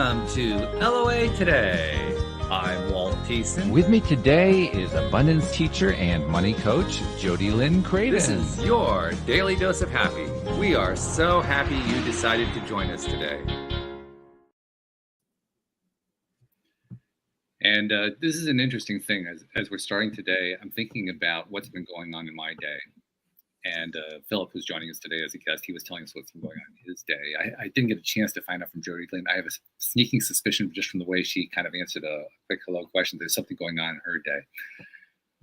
Welcome to LOA Today. I'm Walt Thiessen. With me today is abundance teacher and money coach, Jody Lynn Craven. This is your daily dose of happy. We are so happy you decided to join us today. And this is an interesting thing. As we're starting today, I'm thinking about what's been going on in my day. And Philip, who's joining us today as a guest, he was telling us what's been going on in his day. I didn't get a chance to find out from Jody Lynn. I have a sneaking suspicion just from the way she kind of answered a quick hello question. There's something going on in her day.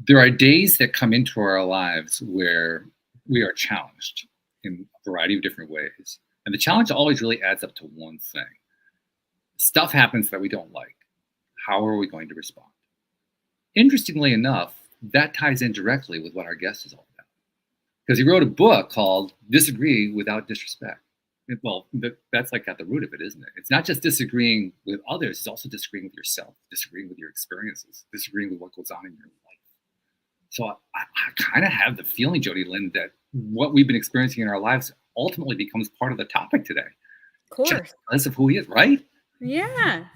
There are days that come into our lives where we are challenged in a variety of different ways. And the challenge always really adds up to one thing. Stuff happens that we don't like. How are we going to respond? Interestingly enough, that ties in directly with what our guest is all about. Because he wrote a book called Disagree Without Disrespect. Well, that's like at the root of it, isn't it? It's not just disagreeing with others, it's also disagreeing with yourself, disagreeing with your experiences, disagreeing with what goes on in your life. So I kind of have the feeling, Jody Lynn, that what we've been experiencing in our lives ultimately becomes part of the topic today. Of course. Just because of who he is, right? Yeah.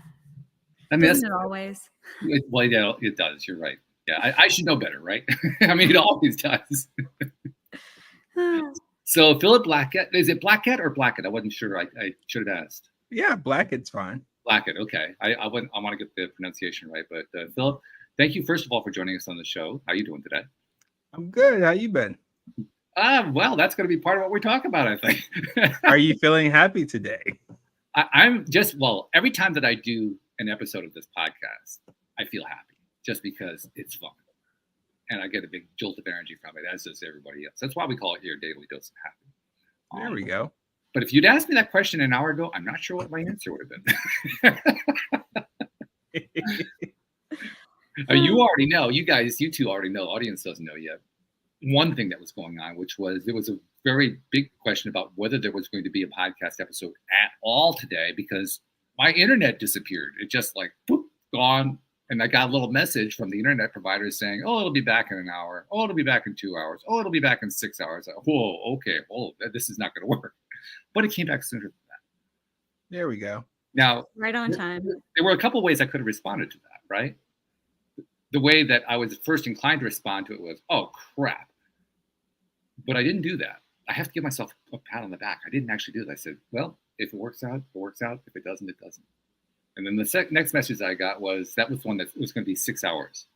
I mean, Doesn't it always? Well, yeah, it does. You're right. Yeah, I should know better, right? I mean, it always does. So Philip Blackett, is it Blackett or Blackett? I wasn't sure. I should have asked. Yeah, Blackett's fine. Blackett, okay. I want to get the pronunciation right. But Philip, thank you first of all for joining us on the show. How are you doing today? I'm good. How you been? Well, that's going to be part of what we talk about, I think. Are you feeling happy today? I'm just, well, every time that I do an episode of this podcast, I feel happy just because it's fun. And I get a big jolt of energy from it, as does everybody else. That's why we call it here Daily Dose of Happy. There we go. But if you'd asked me that question an hour ago, I'm not sure what my answer would have been. You already know, you two already know, the audience doesn't know yet. One thing that was going on, which was there was a very big question about whether there was going to be a podcast episode at all today because my internet disappeared. It just like, boop, gone. And I got a little message from the internet provider saying, oh, it'll be back in an hour. Oh, it'll be back in 2 hours. Oh, it'll be back in 6 hours. Whoa, okay. Oh, this is not going to work. But it came back sooner than that. There we go. Now, right on time. There were a couple of ways I could have responded to that, right? The way that I was first inclined to respond to it was, oh, crap. But I didn't do that. I have to give myself a pat on the back. I didn't actually do that. I said, well, if it works out, it works out. If it doesn't, it doesn't. And then the next message I got was that was one that was going to be 6 hours.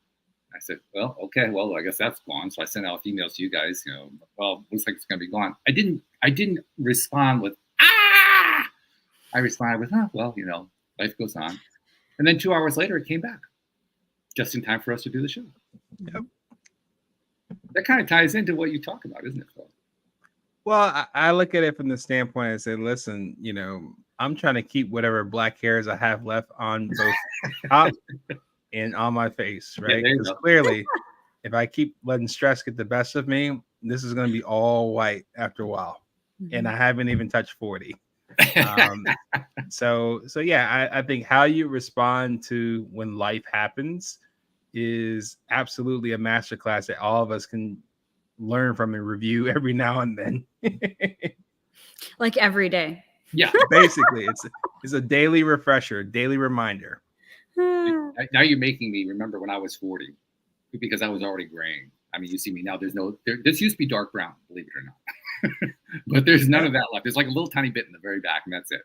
I said, well, okay, well, I guess that's gone. So I sent out emails to you guys, well, looks like it's going to be gone. I didn't respond with, ah! I responded with, well, life goes on. And then 2 hours later, it came back just in time for us to do the show. Yep. That kind of ties into what you talk about, isn't it, Phil? Well, I look at it from the standpoint and say, listen, I'm trying to keep whatever black hairs I have left on both top and on my face, right? Because clearly, if I keep letting stress get the best of me, this is going to be all white after a while. Mm-hmm. And I haven't even touched 40. So yeah, I think how you respond to when life happens is absolutely a masterclass that all of us can learn from and review every now and then. Like every day. Yeah, basically, it's a daily refresher, daily reminder. Now you're making me remember when I was 40, because I was already graying. I mean, you see me now. This used to be dark brown, believe it or not, but there's none of that left. There's like a little tiny bit in the very back, and that's it.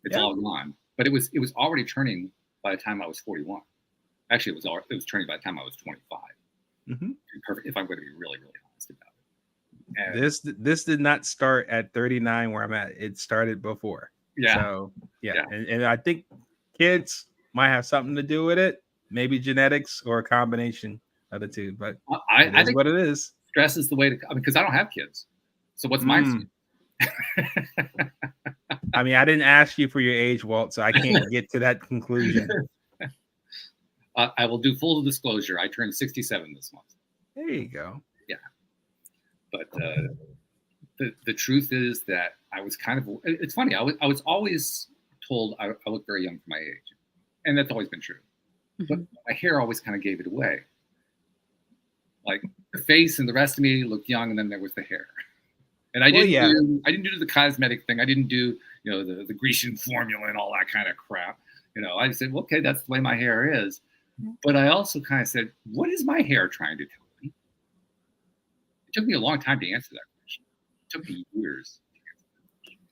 It's all gone. But it was already turning by the time I was 41. Actually, it was turning by the time I was 25. Mm-hmm. Perfect. If I'm going to be really, really honest about it. And this did not start at 39 where I'm at. It started before. Yeah. So yeah. And I think kids might have something to do with it. Maybe genetics or a combination of the two. But I think what it is. Stress is the way to. I mean, because I don't have kids. So what's my? I mean, I didn't ask you for your age, Walt, so I can't get to that conclusion. I will do full disclosure. I turned 67 this month. There you go. Yeah. But the truth is that I was kind of, it's funny. I was always told I look very young for my age. And that's always been true. Mm-hmm. But my hair always kind of gave it away. Like the face and the rest of me looked young, and then there was the hair. And I didn't do the cosmetic thing. I didn't do, the Grecian formula and all that kind of crap. I said, well, okay, that's the way my hair is. But I also kind of said, what is my hair trying to tell me? It took me a long time to answer that question. It took me years.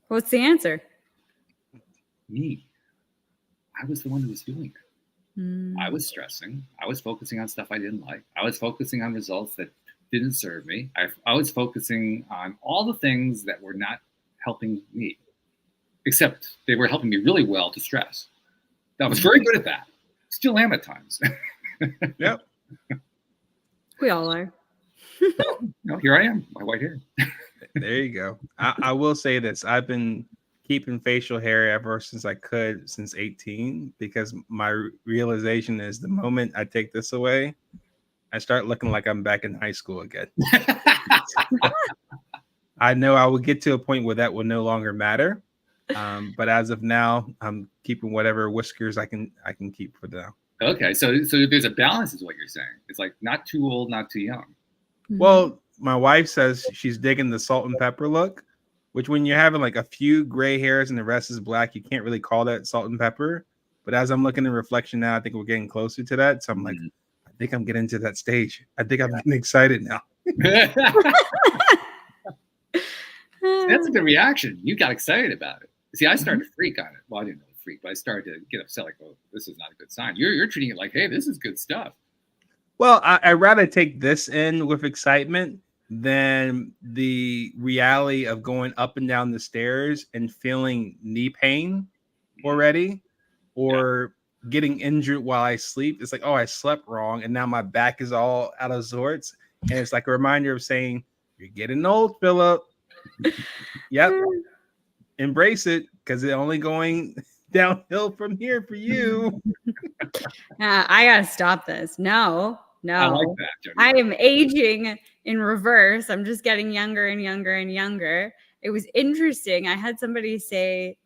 What's the answer? Me. I was the one who was doing it. I was stressing. I was focusing on stuff I didn't like. I was focusing on results that didn't serve me. I was focusing on all the things that were not helping me, except they were helping me really well to stress. I was very good at that. Still am at times. Yep. We all are. Here I am, my white hair. There you go. I will say this. I've been keeping facial hair ever since I could, since 18, because my realization is the moment I take this away, I start looking like I'm back in high school again. I know I will get to a point where that will no longer matter. But as of now, I'm keeping whatever whiskers I can keep for now. Okay, so there's a balance, is what you're saying. It's like not too old, not too young. Well, my wife says she's digging the salt and pepper look, which when you're having like a few gray hairs and the rest is black, you can't really call that salt and pepper. But as I'm looking in reflection now, I think we're getting closer to that. So I'm like, I think I'm getting to that stage. I think I'm getting excited now. That's a good reaction. You got excited about it. See, I started to freak on it. Well, I didn't know freak, but I started to get upset. Like, oh, this is not a good sign. You're treating it like, hey, this is good stuff. Well, I'd rather take this in with excitement than the reality of going up and down the stairs and feeling knee pain already, or getting injured while I sleep. It's like, oh, I slept wrong, and now my back is all out of sorts. And it's like a reminder of saying, you're getting old, Philip. Yep. Embrace it, because it's only going downhill from here for you. I gotta stop this. No. I like that, Jody. I am aging in reverse. I'm just getting younger and younger and younger. It was interesting. I had somebody say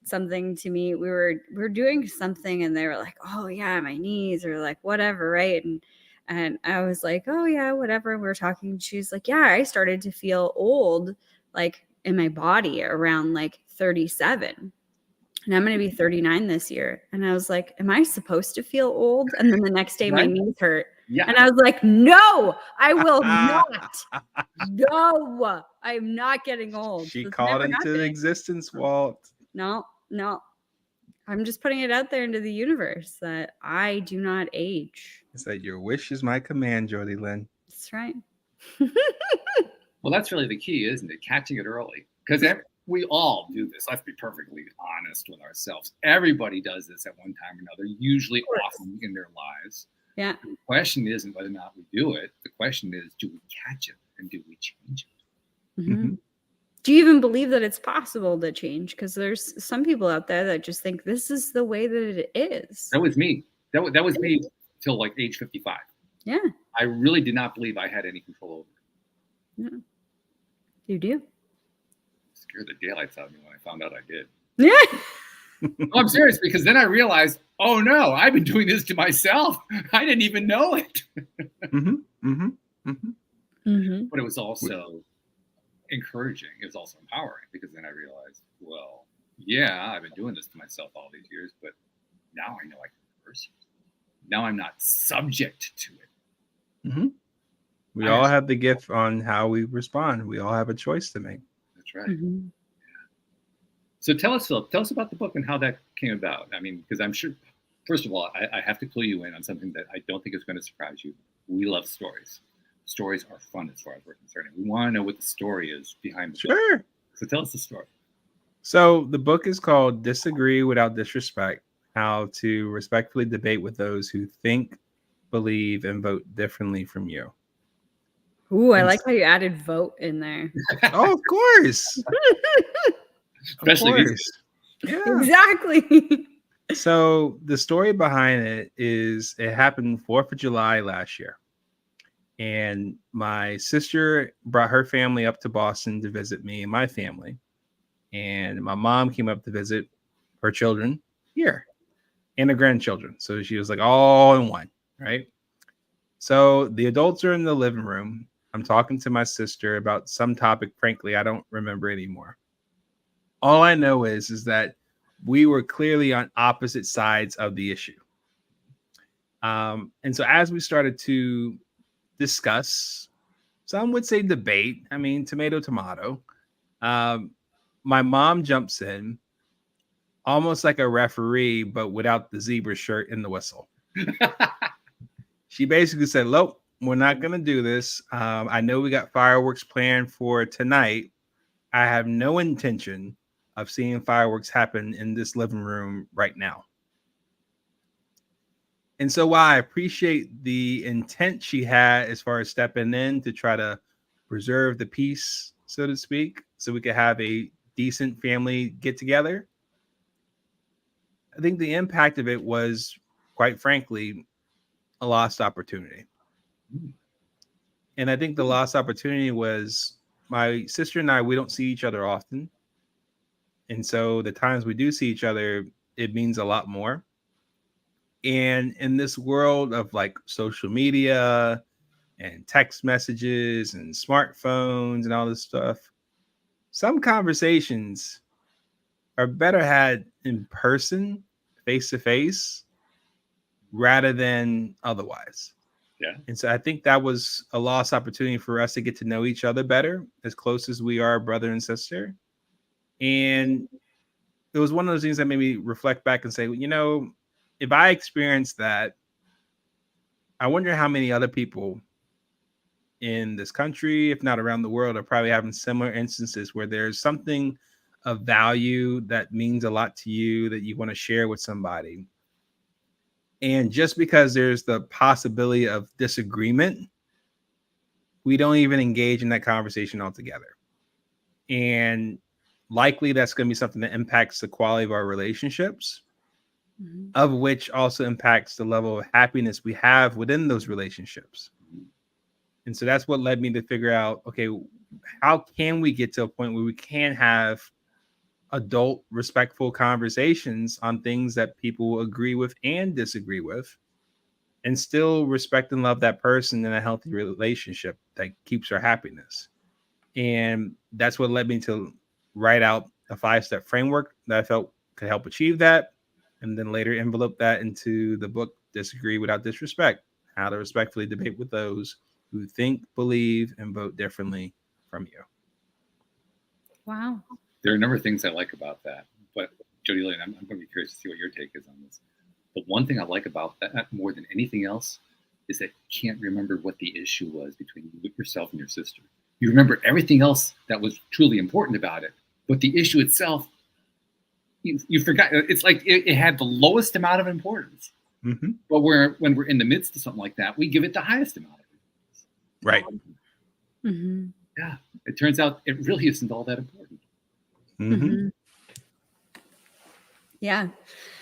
something to me. We were doing something, and they were like, "Oh yeah, my knees," or like whatever, right? And I was like, "Oh yeah, whatever." We were talking. She's like, "Yeah, I started to feel old, like in my body around like 37." And I'm going to be 39 this year. And I was like, am I supposed to feel old? And then the next day my knees hurt. Yeah. And I was like, no, I will not. No, I'm not getting old. She That's called never into happening. existence, Walt. No. I'm just putting it out there into the universe that I do not age. It's that your wish is my command, Jody Lynn. That's right. Well, that's really the key, isn't it? Catching it early. Because we all do this. Let's be perfectly honest with ourselves. Everybody does this at one time or another, usually often in their lives. Yeah. The question isn't whether or not we do it. The question is, do we catch it and do we change it? Mm-hmm. Do you even believe that it's possible to change? Because there's some people out there that just think this is the way that it is. That was me. That was me till like age 55. Yeah. I really did not believe I had any control over it. Yeah. You do. Scared the daylights out of me when I found out I did. Yeah. No, I'm serious, because then I realized, oh no, I've been doing this to myself. I didn't even know it. But it was also encouraging. It was also empowering, because then I realized, well, yeah, I've been doing this to myself all these years, but now I know I can reverse it. Now I'm not subject to it. We all have the gift on how we respond. We all have a choice to make. That's right. Yeah. So tell us, Philip, about the book and how that came about. I mean, because I'm sure, first of all, I have to clue you in on something that I don't think is going to surprise you. We love stories. Stories are fun as far as we're concerned. We want to know what the story is behind the book. So tell us the story. So the book is called Disagree Without Disrespect: How to Respectfully Debate with Those Who Think, Believe, and Vote Differently from You. Ooh, I like how you added vote in there. Oh, of course. Especially yeah. Exactly. So the story behind it is it happened 4th of July last year. And my sister brought her family up to Boston to visit me and my family. And my mom came up to visit her children here and her grandchildren. So she was like all in one, right? So the adults are in the living room. I'm talking to my sister about some topic, frankly, I don't remember anymore. All I know is that we were clearly on opposite sides of the issue. And so as we started to discuss, some would say debate, I mean, tomato, tomato, my mom jumps in almost like a referee, but without the zebra shirt and the whistle. She basically said, "Look, we're not going to do this. I know we got fireworks planned for tonight. I have no intention of seeing fireworks happen in this living room right now." And so while I appreciate the intent she had as far as stepping in to try to preserve the peace, so to speak, so we could have a decent family get together, I think the impact of it was, quite frankly, a lost opportunity. And I think the lost opportunity was my sister and I, we don't see each other often. And so the times we do see each other, it means a lot more. And in this world of like social media and text messages and smartphones and all this stuff, some conversations are better had in person, face to face, rather than otherwise. Yeah. And so I think that was a lost opportunity for us to get to know each other better, as close as we are brother and sister. And it was one of those things that made me reflect back and say, you know, if I experienced that, I wonder how many other people in this country, if not around the world, are probably having similar instances where there's something of value that means a lot to you that you want to share with somebody. And just because there's the possibility of disagreement, we don't even engage in that conversation altogether. And likely that's going to be something that impacts the quality of our relationships, of which also impacts the level of happiness we have within those relationships. And so that's what led me to figure out, okay, how can we get to a point where we can have adult, respectful conversations on things that people agree with and disagree with, and still respect and love that person in a healthy relationship that keeps our happiness. And that's what led me to write out a 5-step framework that I felt could help achieve that, and then later envelope that into the book, Disagree Without Disrespect: How to Respectfully Debate with Those Who Think, Believe, and Vote Differently from You. Wow. There are a number of things I like about that, but Jody Lynn, I'm going to be curious to see what your take is on this. The one thing I like about that more than anything else is that you can't remember what the issue was between yourself and your sister. You remember everything else that was truly important about it, but the issue itself, you forgot. It's like it had the lowest amount of importance. Mm-hmm. But when we're in the midst of something like that, we give it the highest amount of importance. Right. Mm-hmm. Yeah. It turns out it really isn't all that important. Mm-hmm. Yeah.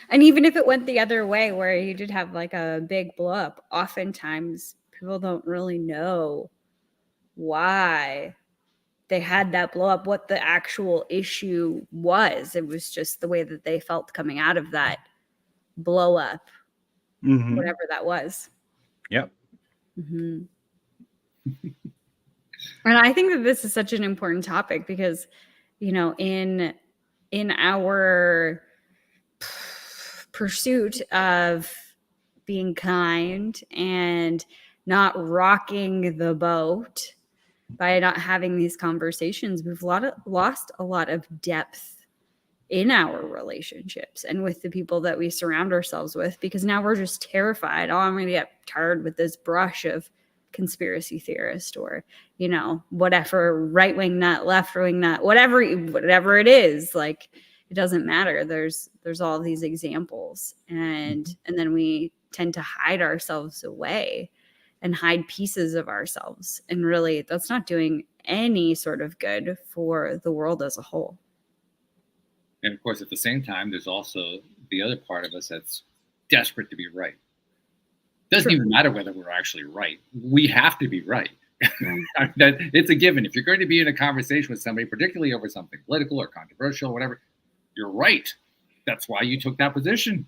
And even if it went the other way, where you did have like a big blow up, oftentimes people don't really know why they had that blow up, what the actual issue was. It was just the way that they felt coming out of that blow up, whatever that was. Yep. Mm-hmm. And I think that this is such an important topic because, you know, in our pursuit of being kind and not rocking the boat by not having these conversations, we've lost a lot of depth in our relationships and with the people that we surround ourselves with, because now we're just terrified. Oh, I'm going to get tarred with this brush of conspiracy theorist, or, you know, whatever, right wing nut, left wing nut, whatever it is. Like, it doesn't matter. There's all these examples, and then we tend to hide ourselves away and hide pieces of ourselves. And really, that's not doing any sort of good for the world as a whole. And of course, at the same time, there's also the other part of us that's desperate to be right. Doesn't even matter whether we're actually right. We have to be right. It's a given. If you're going to be in a conversation with somebody, particularly over something political or controversial, or whatever, you're right. That's why you took that position.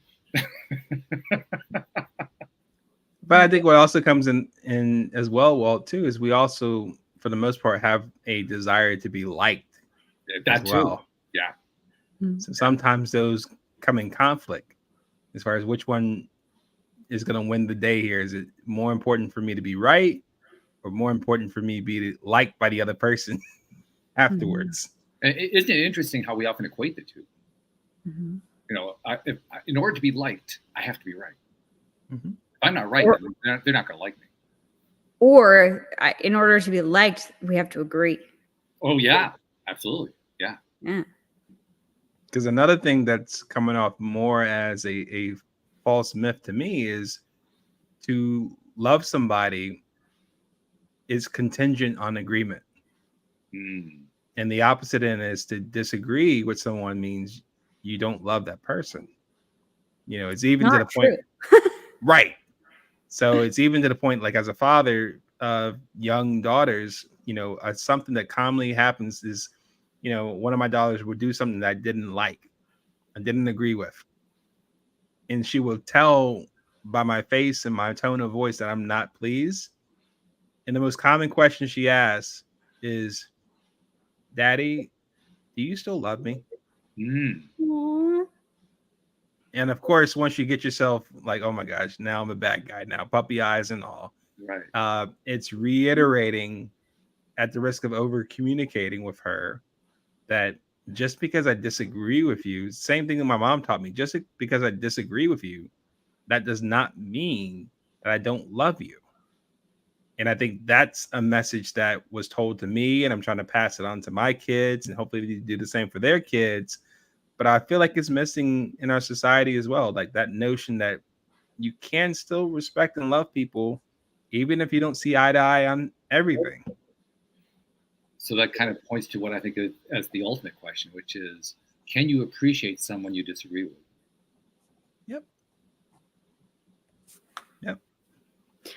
But I think what also comes in as well, Walt, too, is we also, for the most part, have a desire to be liked. That as well. Too. Yeah. So sometimes those come in conflict as far as which one is going to win the day here. Is it more important for me to be right, or more important for me to be liked by the other person afterwards? Isn't it interesting how we often equate the two? Mm-hmm. You know, in order to be liked, I have to be right. Mm-hmm. If I'm not right, then they're not going to like me. Or in order to be liked, we have to agree. Oh, yeah, absolutely. Yeah. Yeah. Because another thing that's coming off more as a false myth to me is to love somebody is contingent on agreement. And the opposite end is to disagree with someone means you don't love that person. You know, it's even Not to the point, right? So it's even to the point, like as a father of young daughters, you know, something that commonly happens is, you know, one of my daughters would do something that I didn't like, I didn't agree with. And she will tell by my face and my tone of voice that I'm not pleased. And the most common question she asks is, Daddy, do you still love me? Aww. And of course, once you get yourself like, oh my gosh, now I'm a bad guy now, puppy eyes and all. Right. It's reiterating at the risk of over communicating with her that just because I disagree with you, same thing that my mom taught me, just because I disagree with you, that does not mean that I don't love you. And I think that's a message that was told to me, and I'm trying to pass it on to my kids, and hopefully they do the same for their kids. But I feel like it's missing in our society as well, like that notion that you can still respect and love people, even if you don't see eye to eye on everything. So that kind of points to what I think as the ultimate question, which is, can you appreciate someone you disagree with? Yep.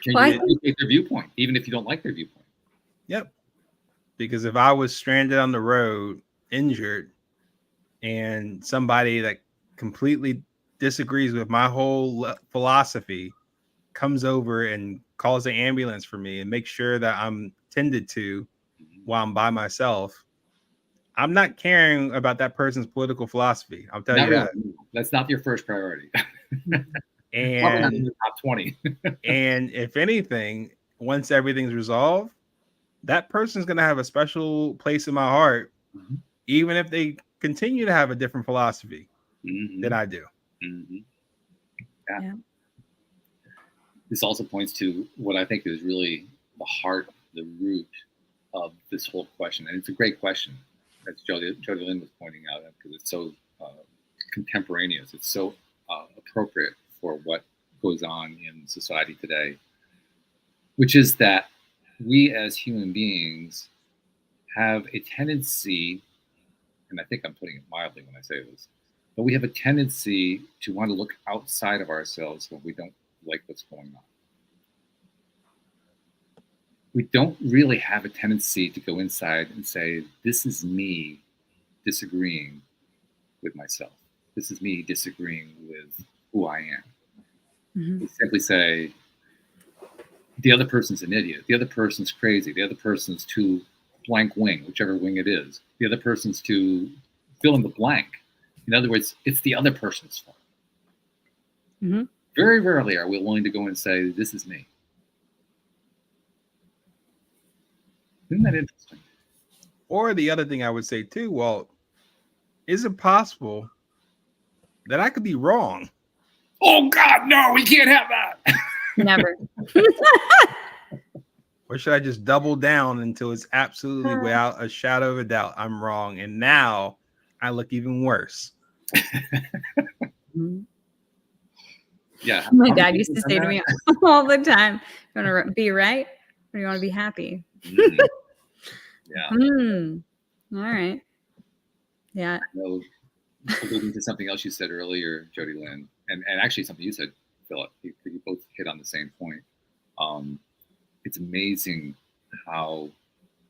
Can you appreciate their viewpoint, even if you don't like their viewpoint? Yep. Because if I was stranded on the road, injured, and somebody that completely disagrees with my whole philosophy comes over and calls the ambulance for me and makes sure that I'm tended to while I'm by myself, I'm not caring about that person's political philosophy. I'll tell you that. That's not your first priority. And probably not in the top 20. And if anything, once everything's resolved, that person's going to have a special place in my heart, even if they continue to have a different philosophy than I do. Yeah. This also points to what I think is really the heart, the root of this whole question. And it's a great question, as Jody Lynn was pointing out, because it's so contemporaneous. It's so appropriate for what goes on in society today, which is that we as human beings have a tendency, and I think I'm putting it mildly when I say this, but we have a tendency to want to look outside of ourselves when we don't like what's going on. We don't really have a tendency to go inside and say, this is me disagreeing with myself. This is me disagreeing with who I am. We simply say, the other person's an idiot. The other person's crazy. The other person's too blank wing, whichever wing it is. The other person's too fill in the blank. In other words, it's the other person's fault. Very rarely are we willing to go and say, this is me. Isn't that interesting? Or the other thing I would say too, Walt, is it possible that I could be wrong? Oh God, no, we can't have that. Never. Or should I just double down until it's absolutely without a shadow of a doubt I'm wrong, and now I look even worse? Yeah. My dad used to say to me all the time, you want to be right or you want to be happy? Yeah. All right. Yeah. No, alluding to something else you said earlier, Jody Lynn, and actually something you said, Philip, you both hit on the same point. It's amazing how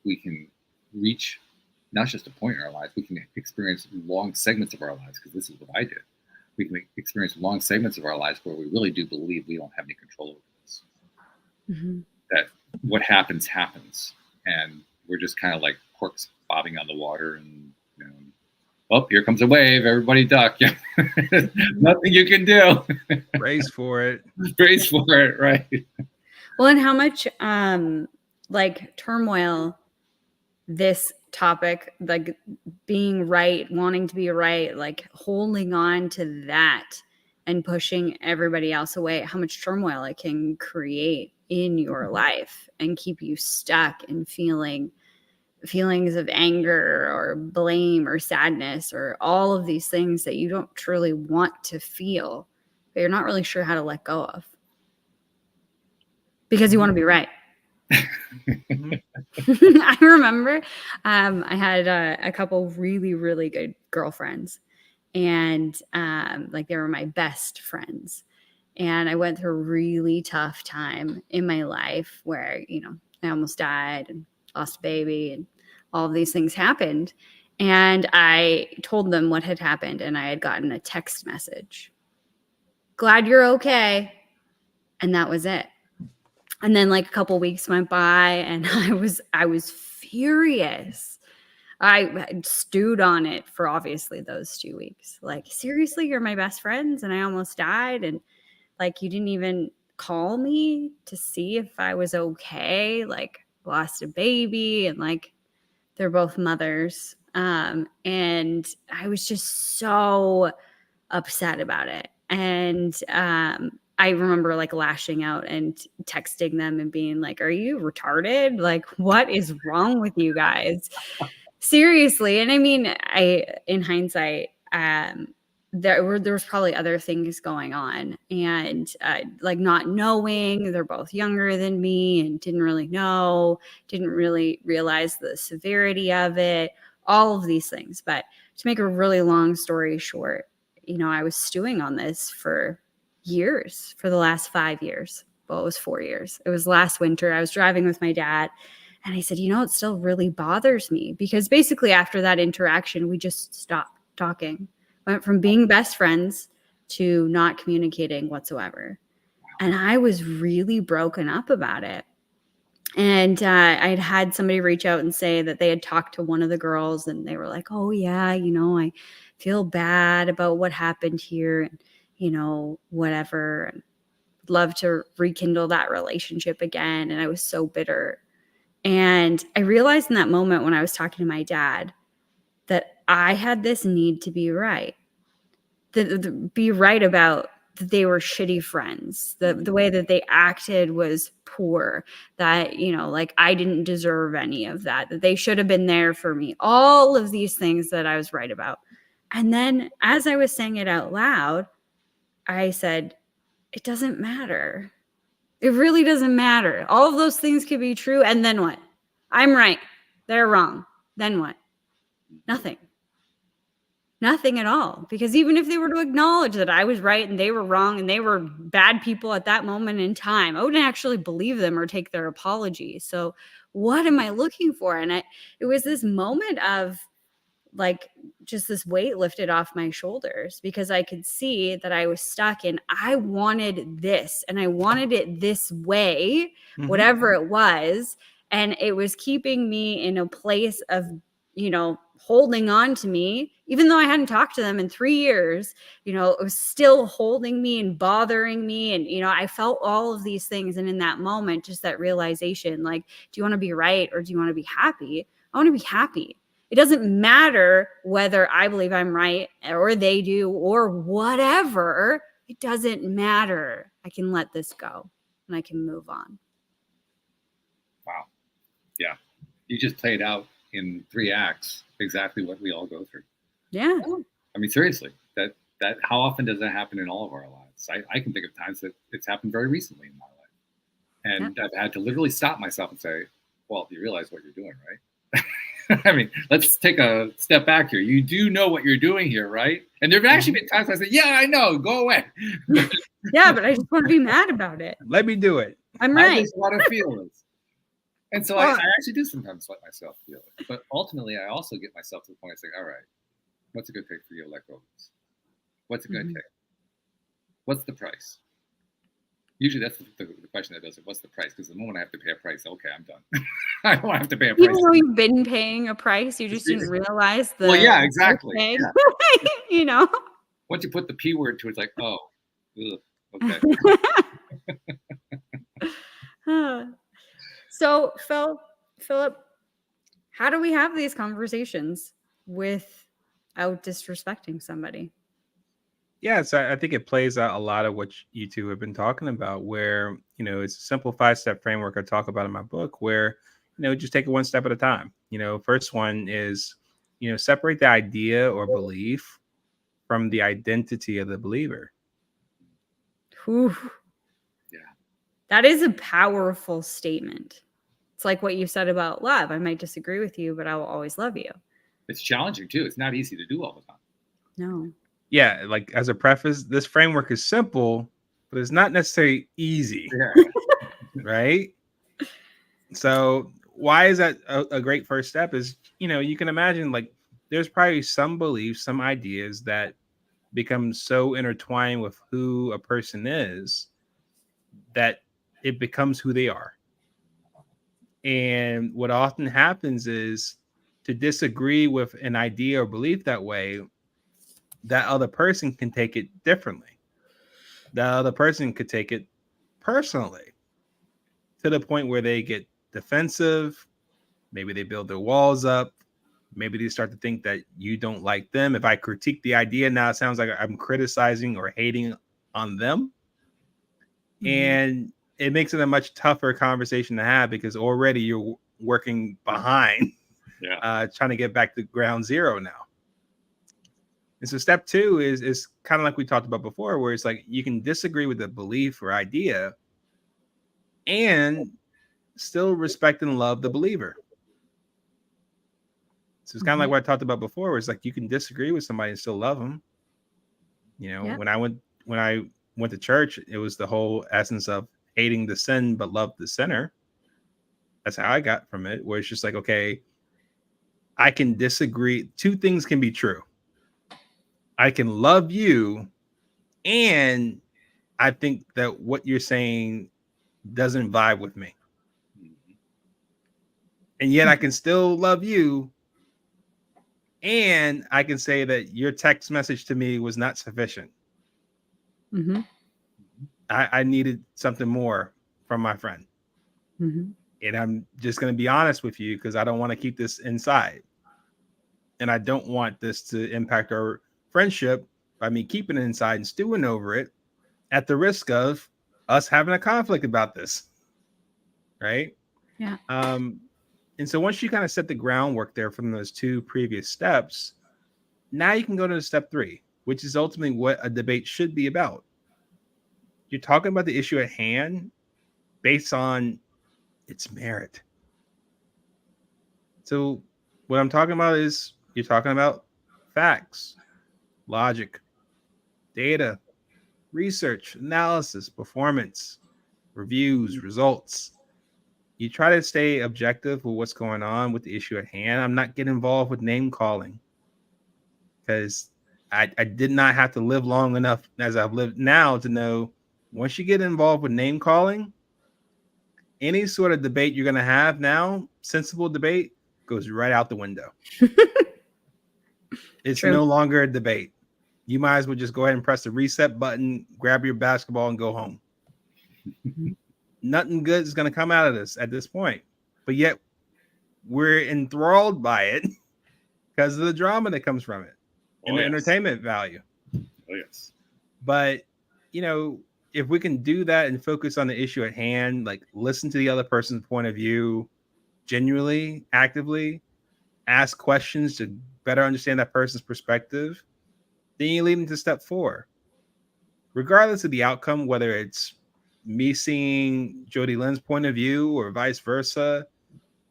we can reach not just a point in our lives, we can experience long segments of our lives, because this is what I did. We can experience long segments of our lives where we really do believe we don't have any control over this. That what happens, happens. And we're just kind of like corks bobbing on the water, and oh, here comes a wave. Everybody duck. Nothing you can do. Brace for it. Brace for it, right? Well, and how much like turmoil this topic, like being right, wanting to be right, like holding on to that and pushing everybody else away, how much turmoil it can create in your life and keep you stuck and feelings of anger or blame or sadness or all of these things that you don't truly want to feel, but you're not really sure how to let go of because you want to be right. I remember I had a couple really, really good girlfriends, and like they were my best friends. And I went through a really tough time in my life where, you know, I almost died and lost a baby and all of these things happened. And I told them what had happened, and I had gotten a text message. Glad you're okay. And that was it. And then like a couple weeks went by, and I was furious. I stewed on it for obviously those 2 weeks. Like, seriously, you're my best friends and I almost died, and like you didn't even call me to see if I was okay. Like, lost a baby, and like they're both mothers. And I was just so upset about it. And I remember like lashing out and texting them and being like, are you retarded? Like, what is wrong with you guys? Seriously. And I mean, in hindsight, there was probably other things going on, and like not knowing, they're both younger than me and didn't really realize the severity of it, all of these things. But to make a really long story short, you know, I was stewing on this for years, for the last 5 years. Well, it was 4 years. It was last winter. I was driving with my dad, and I said, you know, it still really bothers me, because basically after that interaction, we just stopped talking. Went from being best friends to not communicating whatsoever. And I was really broken up about it. And I'd had somebody reach out and say that they had talked to one of the girls, and they were like, oh yeah, you know, I feel bad about what happened here, and, you know, whatever. And love to rekindle that relationship again. And I was so bitter. And I realized in that moment when I was talking to my dad that I had this need to be right. Be right about that they were shitty friends. The way that they acted was poor. That, you know, like I didn't deserve any of that. That they should have been there for me. All of these things that I was right about. And then as I was saying it out loud, I said, it doesn't matter. It really doesn't matter. All of those things could be true. And then what? I'm right. They're wrong. Then what? Nothing. Nothing at all. Because even if they were to acknowledge that I was right and they were wrong and they were bad people at that moment in time, I wouldn't actually believe them or take their apology. So what am I looking for? And it was this moment of like just this weight lifted off my shoulders, because I could see that I was stuck and I wanted this, and I wanted it this way, whatever it was. And it was keeping me in a place of, you know, holding on to me, even though I hadn't talked to them in 3 years, you know, it was still holding me and bothering me. And, you know, I felt all of these things. And in that moment, just that realization, like, do you want to be right or do you want to be happy? I want to be happy. It doesn't matter whether I believe I'm right or they do or whatever. It doesn't matter. I can let this go and I can move on. Wow. Yeah. You just played out in 3 acts exactly what we all go through. Yeah. I mean, seriously, that how often does that happen in all of our lives? I can think of times that it's happened very recently in my life. And I've had to literally stop myself and say, well, you realize what you're doing, right? I mean, let's take a step back here. You do know what you're doing here, right? And there have actually been times I say, yeah, I know, go away. Yeah, but I just want to be mad about it. Let me do it. I'm right. I just want to feel this. And so I actually do sometimes let myself feel it. But ultimately, I also get myself to the point I say, all right, what's it going to take for you to let go of this? What's it going to take? What's the price? Usually that's the question that does it. What's the price? Because the moment I have to pay a price, okay, I'm done. I don't have to pay a price. Even though you've been paying a price, you just didn't realize the. Well, yeah, exactly. Yeah. You know. Once you put the P word to it, it's like, oh, ugh, okay. So, Philip, how do we have these conversations without disrespecting somebody? Yeah, so I think it plays out a lot of what you two have been talking about, where, it's a simple 5-step framework I talk about in my book, where, just take it one step at a time. First one is, separate the idea or belief from the identity of the believer. Whew. Yeah. That is a powerful statement. It's like what you said about love. I might disagree with you, but I will always love you. It's challenging too. It's not easy to do all the time. No. Yeah, like as a preface, this framework is simple, but it's not necessarily easy. Yeah. Right? So why is that a great first step? Is, you can imagine, like, there's probably some beliefs, some ideas that become so intertwined with who a person is that it becomes who they are. And what often happens is, to disagree with an idea or belief that way, that other person can take it differently. That other person could take it personally, to the point where they get defensive. Maybe they build their walls up. Maybe they start to think that you don't like them. If I critique the idea, now it sounds like I'm criticizing or hating on them. Mm-hmm. And it makes it a much tougher conversation to have, because already you're working behind, trying to get back to ground zero now. And so step 2 is kind of like we talked about before, where it's like you can disagree with the belief or idea and still respect and love the believer. So it's kind of like what I talked about before, where it's like you can disagree with somebody and still love them. When I went to church, it was the whole essence of hating the sin but love the sinner. That's how I got from it, where it's just like, okay, I can disagree. 2 things can be true. I can love you, and I think that what you're saying doesn't vibe with me. And yet I can still love you, and I can say that your text message to me was not sufficient. Mm-hmm. I needed something more from my friend. Mm-hmm. And I'm just going to be honest with you, because I don't want to keep this inside. And I don't want this to impact our friendship by me keeping it inside and stewing over it, at the risk of us having a conflict about this. Right? Yeah. And so once you kind of set the groundwork there from those 2 previous steps, now you can go to step 3, which is ultimately what a debate should be about. You're talking about the issue at hand based on its merit. So what I'm talking about is, you're talking about facts, logic, data, research, analysis, performance, reviews, results. You try to stay objective with what's going on with the issue at hand. I'm not getting involved with name calling, because I did not have to live long enough as I've lived now to know, once you get involved with name calling, any sort of debate you're going to have now, sensible debate, goes right out the window. It's True. No longer a debate. You might as well just go ahead and press the reset button, grab your basketball, and go home. Nothing good is going to come out of this at this point. But yet we're enthralled by it because of the drama that comes from it and the entertainment value. Oh, yes. But, if we can do that and focus on the issue at hand, like listen to the other person's point of view, genuinely, actively, ask questions to better understand that person's perspective, then you lead into step 4. Regardless of the outcome, whether it's me seeing Jody Lynn's point of view or vice versa,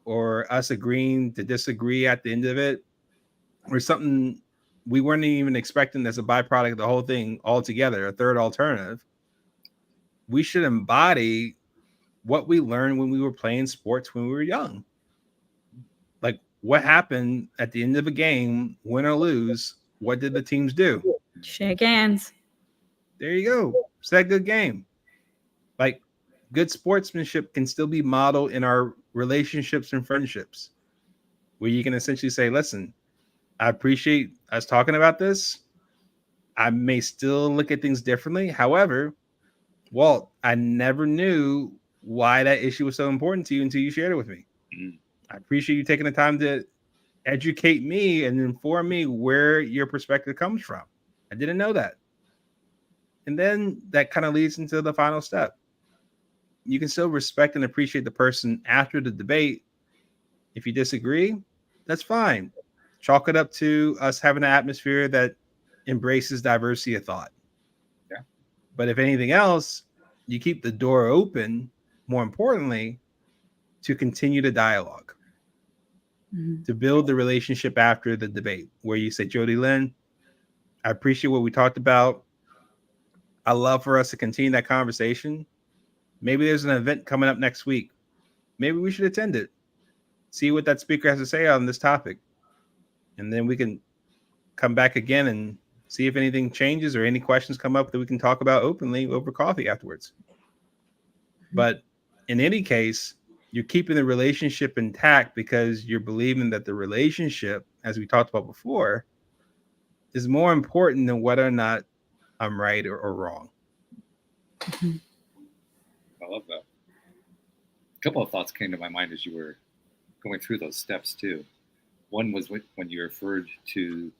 or us agreeing to disagree at the end of it, or something we weren't even expecting as a byproduct of the whole thing altogether, a third alternative, we should embody what we learned when we were playing sports when we were young. Like, what happened at the end of a game, win or lose? What did the teams do? Shake hands. There you go. It's that good game. Like, good sportsmanship can still be modeled in our relationships and friendships, where you can essentially say, listen, I appreciate us talking about this. I may still look at things differently. However, Walt, I never knew why that issue was so important to you until you shared it with me. Mm. I appreciate you taking the time to educate me and inform me where your perspective comes from. I didn't know that. And then that kind of leads into the final step. You can still respect and appreciate the person after the debate. If you disagree, that's fine. Chalk it up to us having an atmosphere that embraces diversity of thought. Yeah. But if anything else, you keep the door open, more importantly, to continue the dialogue, to build the relationship after the debate, where you say, Jody Lynn, I appreciate what we talked about. I love for us to continue that conversation. Maybe there's an event coming up next week. Maybe we should attend it. See what that speaker has to say on this topic. And then we can come back again and see if anything changes or any questions come up that we can talk about openly over coffee afterwards. But in any case, you're keeping the relationship intact because you're believing that the relationship, as we talked about before, is more important than whether or not I'm right or wrong. I love that. A couple of thoughts came to my mind as you were going through those steps too. One was when you referred to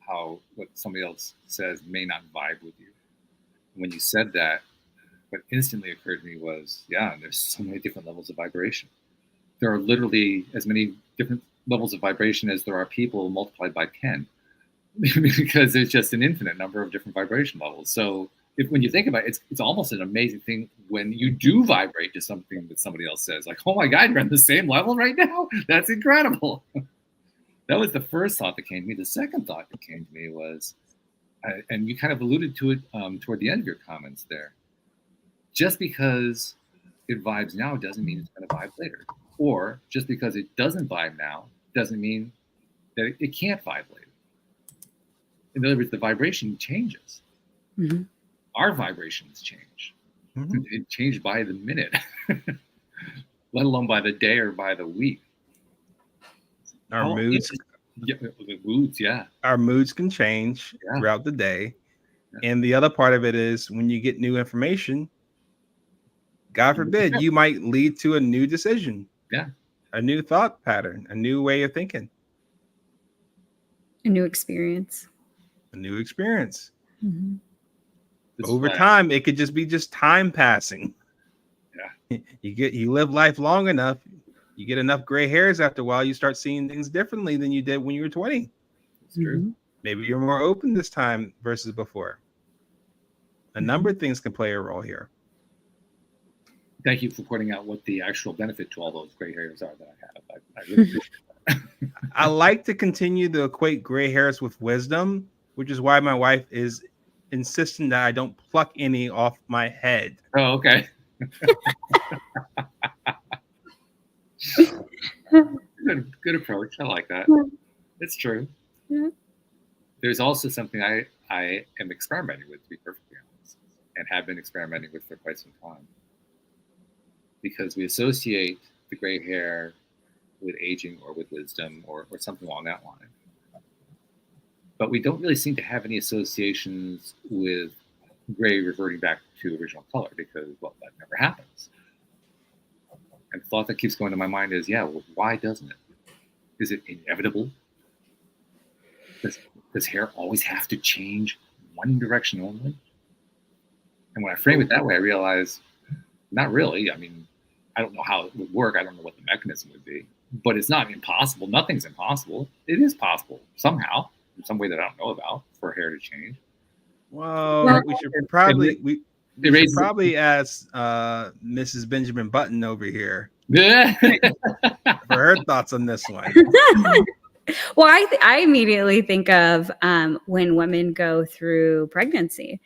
how what somebody else says may not vibe with you. When you said that, what instantly occurred to me was, yeah, there's so many different levels of vibration. There are literally as many different levels of vibration as there are people multiplied by 10, because there's just an infinite number of different vibration levels. So when you think about it, it's almost an amazing thing when you do vibrate to something that somebody else says, like, oh my God, you're on the same level right now? That's incredible. That was the first thought that came to me. The second thought that came to me was, and you kind of alluded to it toward the end of your comments there, just because it vibes now doesn't mean it's going to vibe later. Or just because it doesn't vibe now doesn't mean that it can't vibe later. In other words, the vibration changes. Mm-hmm. Our vibrations change. Mm-hmm. It changed by the minute, let alone by the day or by the week. Our moods. The moods, yeah. Our moods can change throughout the day. Yeah. And the other part of it is when you get new information, God forbid, you might lead to a new decision. Yeah. A new thought pattern, a new way of thinking. A new experience. A new experience. Mm-hmm. Over time, it could just be time passing. Yeah. You live life long enough, you get enough gray hairs after a while, you start seeing things differently than you did when you were 20. It's true. Mm-hmm. Maybe you're more open this time versus before. A number of things can play a role here. Thank you for pointing out what the actual benefit to all those gray hairs are that I have. I really appreciate that. I like to continue to equate gray hairs with wisdom, which is why my wife is insisting that I don't pluck any off my head. Oh, okay. Good approach. I like that. It's true. Yeah. There's also something I am experimenting with, to be perfectly honest, and have been experimenting with for quite some time. Because we associate the gray hair with aging or with wisdom or something along that line. But we don't really seem to have any associations with gray reverting back to original color because, well, that never happens. And the thought that keeps going to my mind is, well, why doesn't it? Is it inevitable? Does hair always have to change one direction only? And when I frame it that way, I realize, not really. I mean, I don't know how it would work. I don't know what the mechanism would be. But it's not impossible. Nothing's impossible. It is possible somehow, in some way that I don't know about, for hair to change. Well, we should probably ask Mrs. Benjamin Button over here for her thoughts on this one. Well, I immediately think of when women go through pregnancy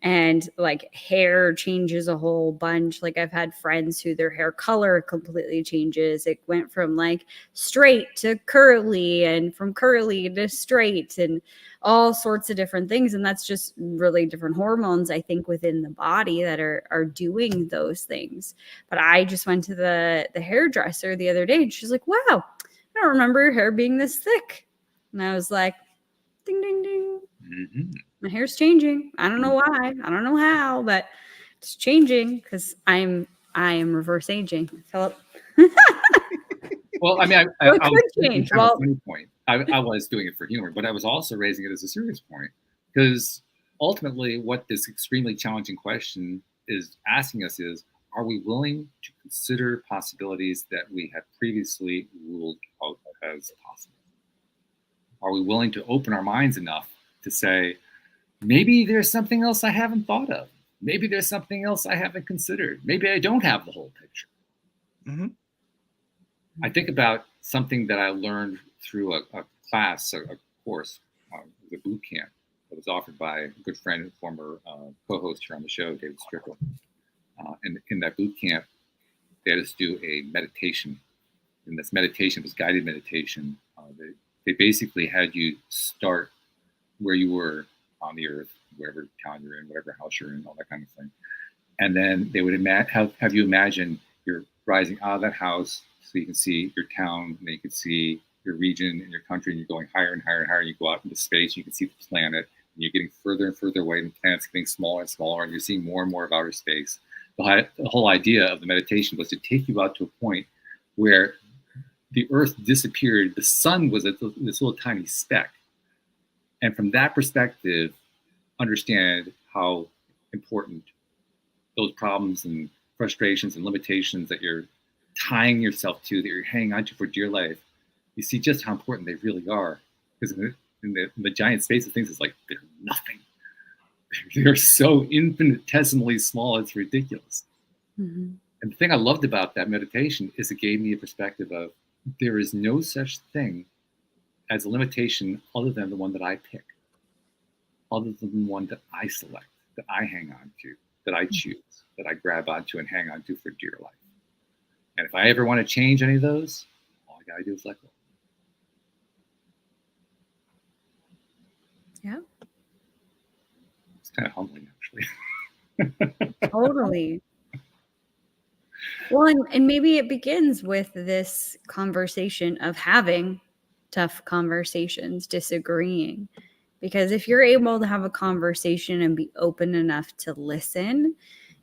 And like hair changes a whole bunch. Like I've had friends who their hair color completely changes. It went from like straight to curly and from curly to straight and all sorts of different things. And that's just really different hormones, I think, within the body that are doing those things. But I just went to the hairdresser the other day and she's like, wow, I don't remember your hair being this thick. And I was like, ding, ding, ding. Mm-hmm. My hair's changing. I don't know why. I don't know how, but it's changing because I am reverse aging, Philip. Well, I mean, I could change. Well, a funny point. I was doing it for humor, but I was also raising it as a serious point because ultimately, what this extremely challenging question is asking us is: are we willing to consider possibilities that we have previously ruled out as possible? Are we willing to open our minds enough to say, maybe there's something else I haven't thought of. Maybe there's something else I haven't considered. Maybe I don't have the whole picture. Mm-hmm. I think about something that I learned through a class, a course, the boot camp that was offered by a good friend and former co-host here on the show, David Strickle. And in that boot camp, they had us do a meditation. And this meditation was guided meditation. They basically had you start where you were on the earth, wherever town you're in, whatever house you're in, all that kind of thing. And then they would have you imagine you're rising out of that house so you can see your town, and then you can see your region and your country, and you're going higher and higher and higher. And you go out into space, you can see the planet, and you're getting further and further away, and the planet's getting smaller and smaller, and you're seeing more and more of outer space. The whole idea of the meditation was to take you out to a point where the earth disappeared, the sun was this little tiny speck. And from that perspective, understand how important those problems and frustrations and limitations that you're tying yourself to, that you're hanging on to for dear life, you see just how important they really are. Because in the giant space of things, it's like they're nothing. They're so infinitesimally small, it's ridiculous. Mm-hmm. And the thing I loved about that meditation is it gave me a perspective of there is no such thing as a limitation other than the one that I pick, other than the one that I select, that I hang on to, that I choose, that I grab onto and hang on to for dear life. And if I ever want to change any of those, all I gotta do is let go. Yeah. It's kind of humbling, actually. Totally. Well, and maybe it begins with this conversation of having tough conversations, disagreeing. Because if you're able to have a conversation and be open enough to listen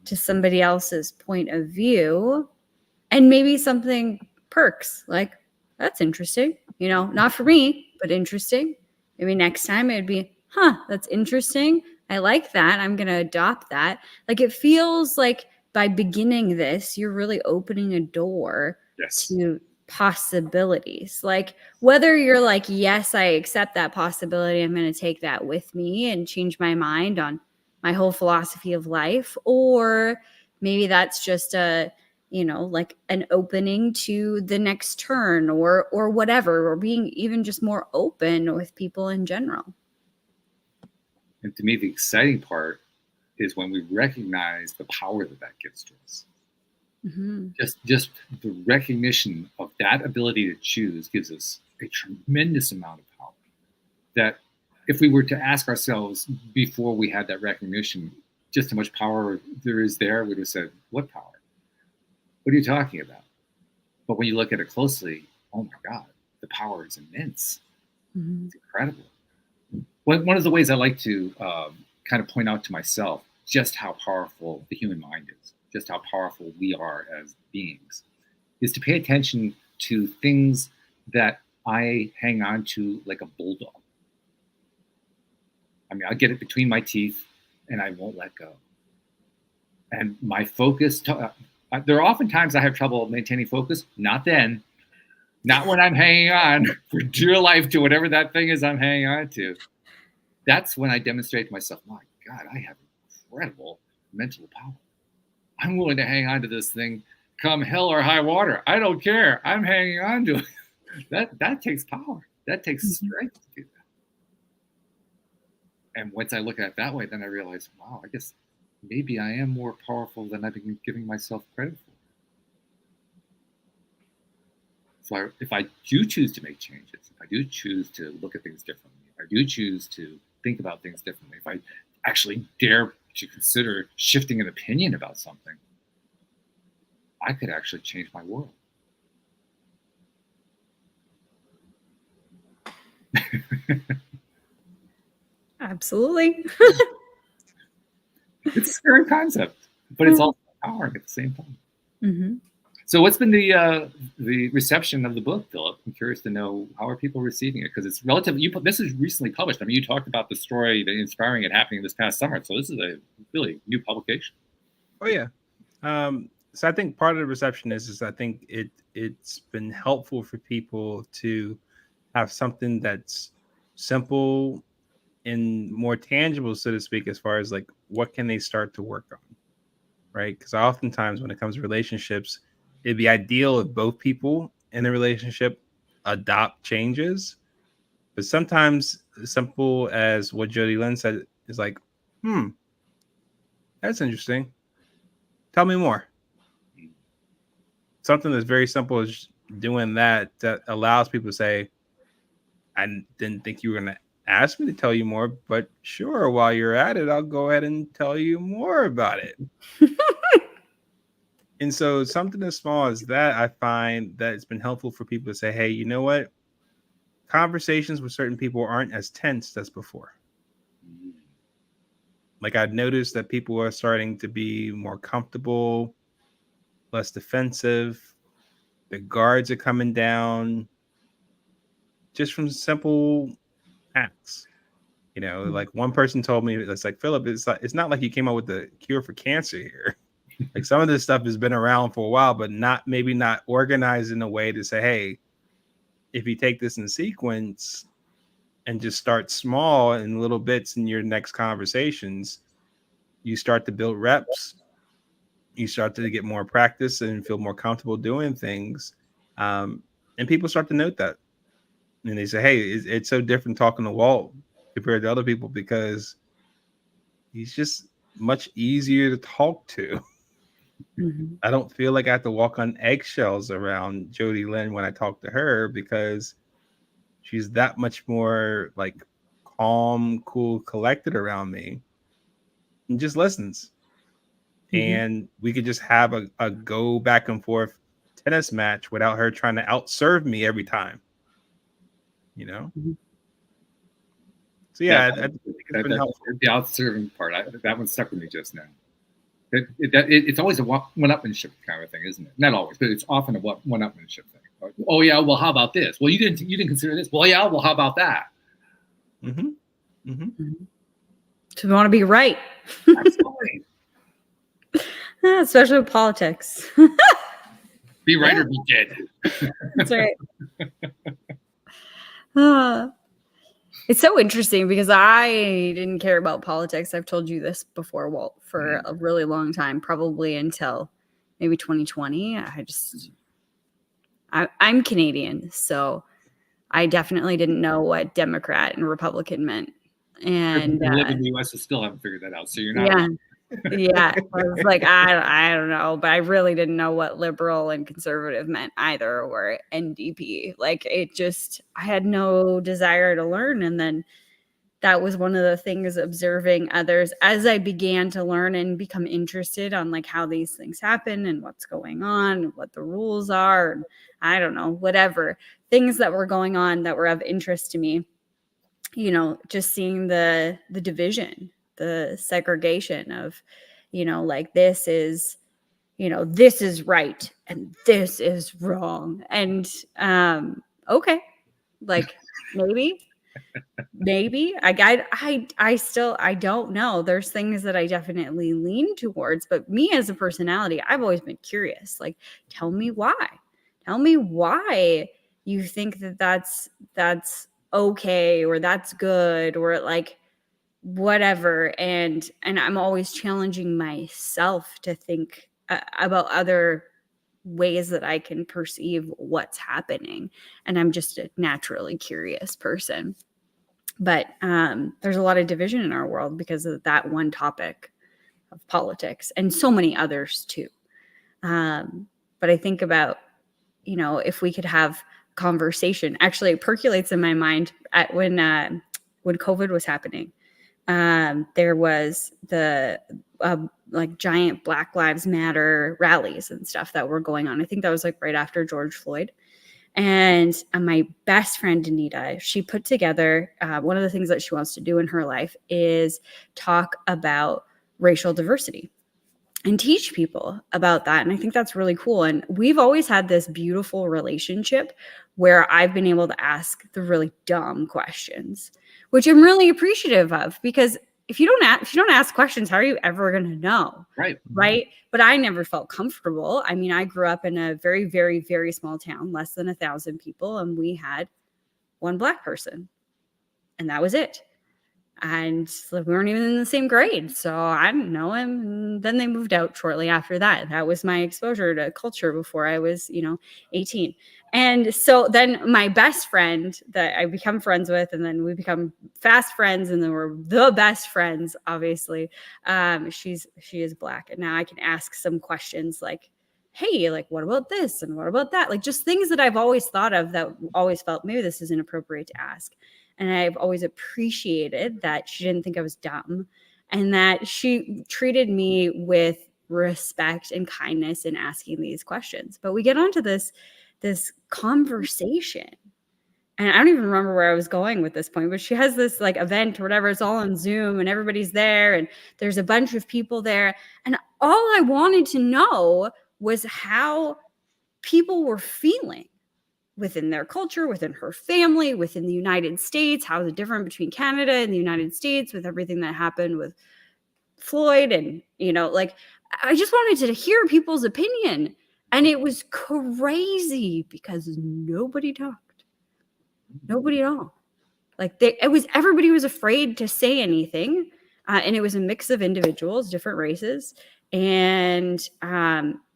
to somebody else's point of view, and maybe something perks, like, that's interesting, not for me, but interesting. Maybe next time it'd be, that's interesting. I like that. I'm going to adopt that. Like, it feels like by beginning this, you're really opening a door to possibilities. Like, whether you're like, yes, I accept that possibility, I'm going to take that with me and change my mind on my whole philosophy of life, or maybe that's just like an opening to the next turn or whatever, or being even just more open with people in general. And to me, the exciting part is when we recognize the power that gives to us. Mm-hmm. Just the recognition of that ability to choose gives us a tremendous amount of power. That if we were to ask ourselves before we had that recognition, just how much power there is there, we'd have said, what power? What are you talking about? But when you look at it closely, oh my God, the power is immense. Mm-hmm. It's incredible. One of the ways I like to kind of point out to myself just how powerful the human mind is, just how powerful we are as beings, is to pay attention to things that I hang on to like a bulldog. I mean, I'll get it between my teeth and I won't let go. And my focus, there are often times I have trouble maintaining focus. Not then. Not when I'm hanging on for dear life to whatever that thing is I'm hanging on to. That's when I demonstrate to myself, my God, I have incredible mental power. I'm willing to hang on to this thing come hell or high water. I don't care. I'm hanging on to it. That takes power. That takes strength to do And once I look at it that way, then I realize, wow, I guess maybe I am more powerful than I've been giving myself credit for. So if I do choose to make changes, if I do choose to look at things differently, if I do choose to think about things differently, if I actually dare to consider shifting an opinion about something, I could actually change my world. Absolutely. It's a scary concept, but it's also empowering at the same time. Mm-hmm. So what's been the reception of the book, Philip? I'm curious to know, how are people receiving it? Because it's relatively, this is recently published. I mean, you talked about the story, the inspiring it happening this past summer. So this is a really new publication. Oh yeah. So I think part of the reception is I think it's been helpful for people to have something that's simple and more tangible, so to speak, as far as like what can they start to work on, right? Because oftentimes when it comes to relationships, it'd be ideal if both people in a relationship adopt changes, but sometimes as simple as what Jody Lynn said is like, that's interesting. Tell me more. Something that's very simple is doing that allows people to say, I didn't think you were going to ask me to tell you more, but sure, while you're at it, I'll go ahead and tell you more about it. And so something as small as that, I find that it's been helpful for people to say, hey, you know what? Conversations with certain people aren't as tense as before. Like I've noticed that people are starting to be more comfortable, less defensive. The guards are coming down just from simple acts. You know, like one person told me, it's like, Philip, it's not like you came up with the cure for cancer here. Like some of this stuff has been around for a while, but not organized in a way to say, hey, if you take this in sequence and just start small in little bits in your next conversations, you start to build reps. You start to get more practice and feel more comfortable doing things. And people start to note that. And they say, hey, it's so different talking to Walt compared to other people because he's just much easier to talk to. Mm-hmm. I don't feel like I have to walk on eggshells around Jody Lynn when I talk to her because she's that much more like calm, cool, collected around me and just listens. Mm-hmm. And we could just have a go back and forth tennis match without her trying to outserve me every time. You know? Mm-hmm. So yeah, I think it's been helpful. The outserving part, that one stuck with me just now. It's always a one-upmanship kind of thing, isn't it? Not always, but it's often a one-upmanship thing. Oh yeah, well, how about this? Well, you didn't consider this. Well, yeah, well, how about that? Mm-hmm. Mm-hmm. Mm-hmm. So we want to be right. Absolutely. Especially with politics. Be right or be dead. That's right. It's so interesting because I didn't care about politics. I've told you this before, Walt, for a really long time, probably until maybe 2020. I'm Canadian, so I definitely didn't know what Democrat and Republican meant. And you live in the U.S. and still haven't figured that out, so you're not. Yeah. Yeah, I was like, I don't know, but I really didn't know what liberal and conservative meant either, or NDP. Like I had no desire to learn. And then that was one of the things, observing others as I began to learn and become interested on like how these things happen and what's going on, and what the rules are. And I don't know, whatever things that were going on that were of interest to me, you know, just seeing the division, the segregation of, you know, like this is right and this is wrong. And okay, like maybe I still don't know. There's things that I definitely lean towards, but me as a personality, I've always been curious. Like, tell me why you think that's okay, or that's good, or like whatever. And I'm always challenging myself to think about other ways that I can perceive what's happening. And I'm just a naturally curious person. But there's a lot of division in our world because of that one topic of politics, and so many others too. But I think about, if we could have conversation. Actually, it percolates in my mind when COVID was happening. There was the like giant Black Lives Matter rallies and stuff that were going on. I think that was like right after George Floyd. And my best friend, Anita, she put together one of the things that she wants to do in her life is talk about racial diversity and teach people about that. And I think that's really cool. And we've always had this beautiful relationship where I've been able to ask the really dumb questions, which I'm really appreciative of, because if you don't ask questions, how are you ever going to know? Right. But I never felt comfortable. I mean, I grew up in a very, very, very small town, less than 1,000 people. And we had one Black person, and that was it. And we weren't even in the same grade. So I didn't know him. And then they moved out shortly after that. That was my exposure to culture before I was, 18. And so then my best friend that I become friends with, and then we become fast friends, and then we're the best friends, obviously. She is Black. And now I can ask some questions like, hey, like, what about this? And what about that? Like, just things that I've always thought of that always felt maybe this is inappropriate to ask. And I've always appreciated that she didn't think I was dumb, and that she treated me with respect and kindness in asking these questions. But we get onto this conversation, and I don't even remember where I was going with this point, but she has this like event or whatever. It's all on Zoom and everybody's there and there's a bunch of people there. And all I wanted to know was how people were feeling within their culture, within her family, within the United States. How is it different between Canada and the United States with everything that happened with Floyd? And, like, I just wanted to hear people's opinion. And it was crazy because nobody talked. Nobody at all. Like, everybody was afraid to say anything. And it was a mix of individuals, different races. And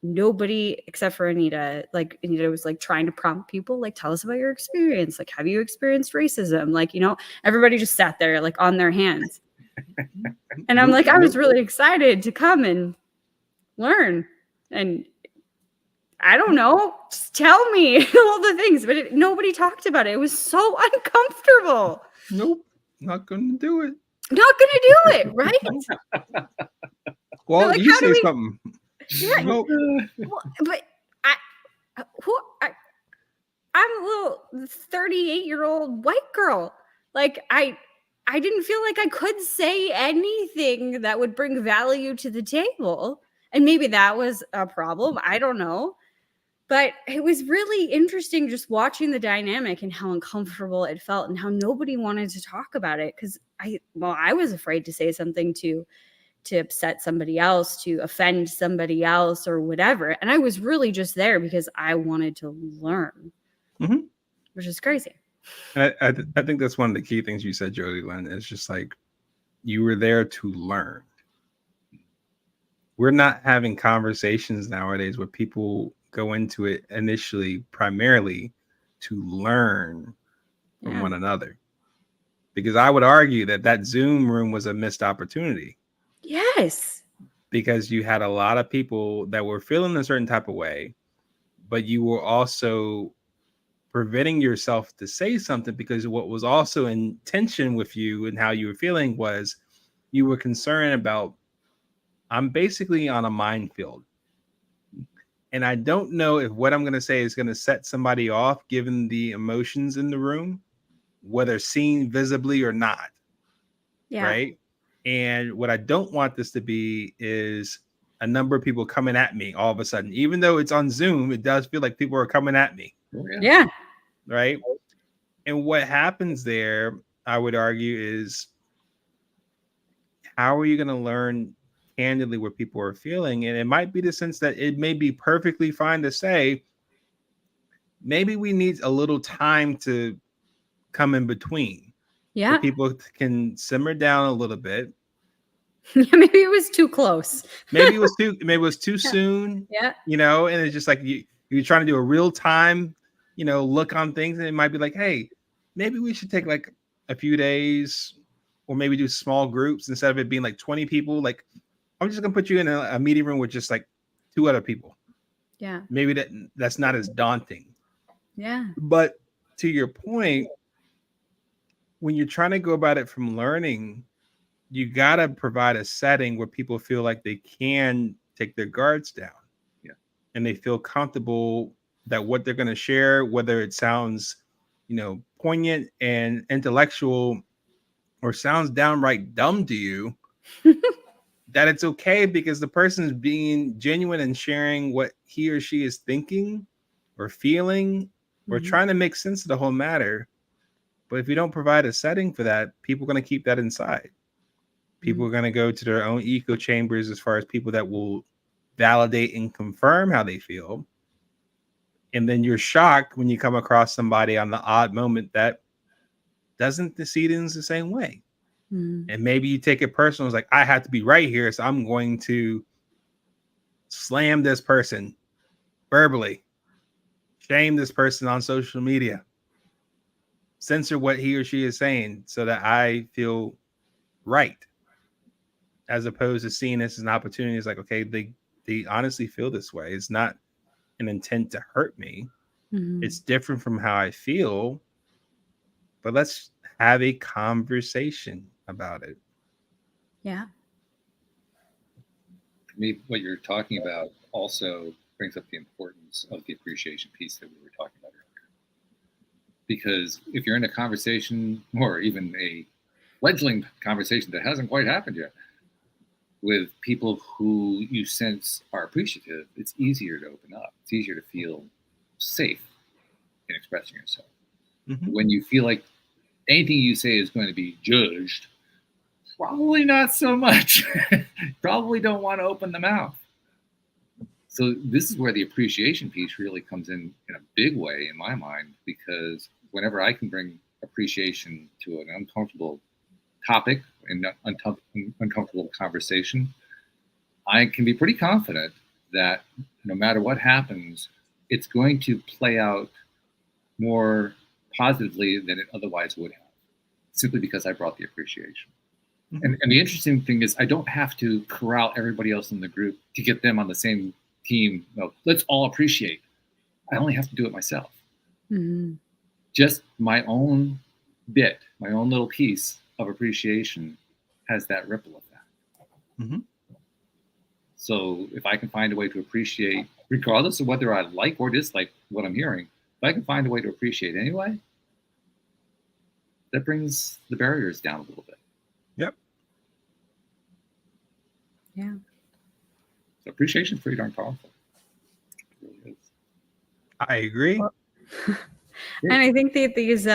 nobody except for Anita, like Anita was like trying to prompt people, like, tell us about your experience. Like, have you experienced racism? Like, everybody just sat there like on their hands. And I'm like, I was really excited to come and learn. And I don't know, just tell me all the things, but nobody talked about it. It was so uncomfortable. Nope, not going to do it. Not going to do it, right? Well, like, you say something. Yeah, nope. But I'm a little 38-year-old white girl. Like, I didn't feel like I could say anything that would bring value to the table. And maybe that was a problem. I don't know. But it was really interesting just watching the dynamic and how uncomfortable it felt and how nobody wanted to talk about it. Because I was afraid to say something to upset somebody else, to offend somebody else or whatever. And I was really just there because I wanted to learn, which is crazy. I think that's one of the key things you said, Jody Lynn, is just like, you were there to learn. We're not having conversations nowadays where people go into it initially primarily to learn from one another. Because I would argue that Zoom room was a missed opportunity. Yes. Because you had a lot of people that were feeling a certain type of way, but you were also preventing yourself to say something, because what was also in tension with you and how you were feeling was you were concerned about, I'm basically on a minefield. And I don't know if what I'm going to say is going to set somebody off, given the emotions in the room, whether seen visibly or not. Yeah. Right. And what I don't want this to be is a number of people coming at me all of a sudden. Even though it's on Zoom, it does feel like people are coming at me. Yeah. Right. And what happens there, I would argue, is how are you going to learn candidly what people are feeling? And it might be the sense that it may be perfectly fine to say, maybe we need a little time to come in between. Yeah. So people can simmer down a little bit. Yeah, maybe it was too close. maybe it was too soon. Yeah. And it's just like you're trying to do a real time, look on things, and it might be like, hey, maybe we should take like a few days, or maybe do small groups instead of it being like 20 people. Like, I'm just gonna put you in a meeting room with just like 2 other people. Yeah. Maybe that's not as daunting. Yeah. But to your point, when you're trying to go about it from learning, you gotta provide a setting where people feel like they can take their guards down. Yeah. And they feel comfortable that what they're going to share, whether it sounds, poignant and intellectual or sounds downright dumb to you, that it's okay because the person is being genuine and sharing what he or she is thinking or feeling or trying to make sense of the whole matter. But if you don't provide a setting for that, people are going to keep that inside. People are going to go to their own echo chambers as far as people that will validate and confirm how they feel. And then you're shocked when you come across somebody on the odd moment that doesn't see things the same way. And maybe you take it personal. It's like, I have to be right here, so I'm going to slam this person verbally, shame this person on social media, censor what he or she is saying so that I feel right, as opposed to seeing this as an opportunity. It's like, okay, they honestly feel this way. It's not an intent to hurt me. It's different from how I feel, but let's have a conversation about it. Yeah. For me, what you're talking about also brings up the importance of the appreciation piece that we were talking about earlier. Because if you're in a conversation, or even a fledgling conversation that hasn't quite happened yet, with people who you sense are appreciative, it's easier to open up. It's easier to feel safe in expressing yourself. When you feel like anything you say is going to be judged, probably not so much. Probably don't want to open the mouth. So this is where the appreciation piece really comes in a big way in my mind, because whenever I can bring appreciation to an uncomfortable topic and uncomfortable conversation, I can be pretty confident that no matter what happens, it's going to play out more positively than it otherwise would have, simply because I brought the appreciation. And the interesting thing is, I don't have to corral everybody else in the group to get them on the same team. No, let's all appreciate. I only have to do it myself. Just my own bit, my own little piece of appreciation has that ripple effect. So if I can find a way to appreciate, regardless of whether I like or dislike what I'm hearing, if I can find a way to appreciate anyway, that brings the barriers down a little bit. Yep. Yeah. So appreciation is pretty darn powerful. It really is. I agree. And I think that these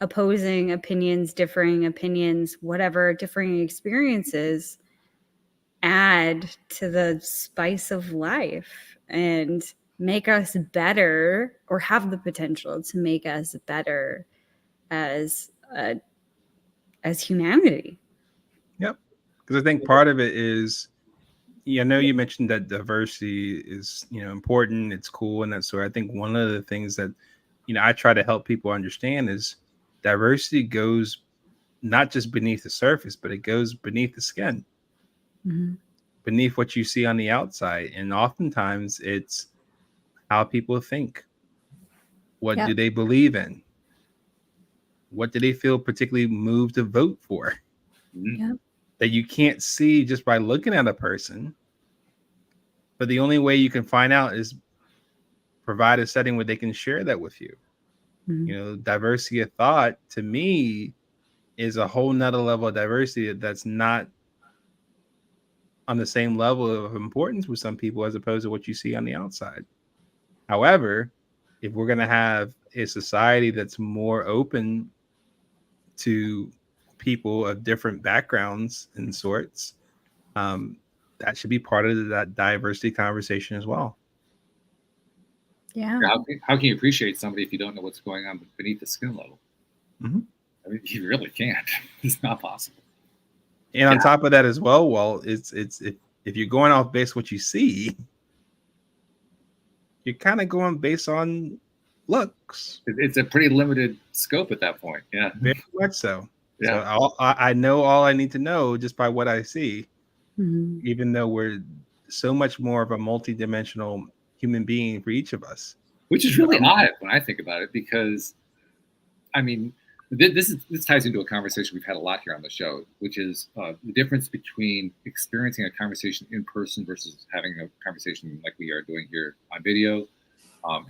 opposing opinions, differing opinions, whatever, differing experiences add to the spice of life and make us better, or have the potential to make us better as humanity. Yep. Because I think part of it is, I know you mentioned that diversity is, important. It's cool and that sort. I think one of the things that, I try to help people understand is diversity goes not just beneath the surface, but it goes beneath the skin, beneath what you see on the outside. And oftentimes it's how people think. What do they believe in? What do they feel particularly moved to vote for? That you can't see just by looking at a person. But the only way you can find out is provide a setting where they can share that with you. Diversity of thought, to me, is a whole nother level of diversity that's not on the same level of importance with some people as opposed to what you see on the outside. However, if we're going to have a society that's more open to people of different backgrounds and sorts, that should be part of that diversity conversation as well. Yeah. How can you appreciate somebody if you don't know what's going on beneath the skin level? I mean, you really can't. It's not possible. And on top of that as well, it's if you're going off based what you see, you're kind of going based on looks. It's a pretty limited scope at that point. Yeah, very much so. Yeah. So I know all I need to know just by what I see, even though we're so much more of a multidimensional human being for each of us. Which is really odd when I think about it, because, I mean, this ties into a conversation we've had a lot here on the show, which is the difference between experiencing a conversation in person versus having a conversation like we are doing here on video.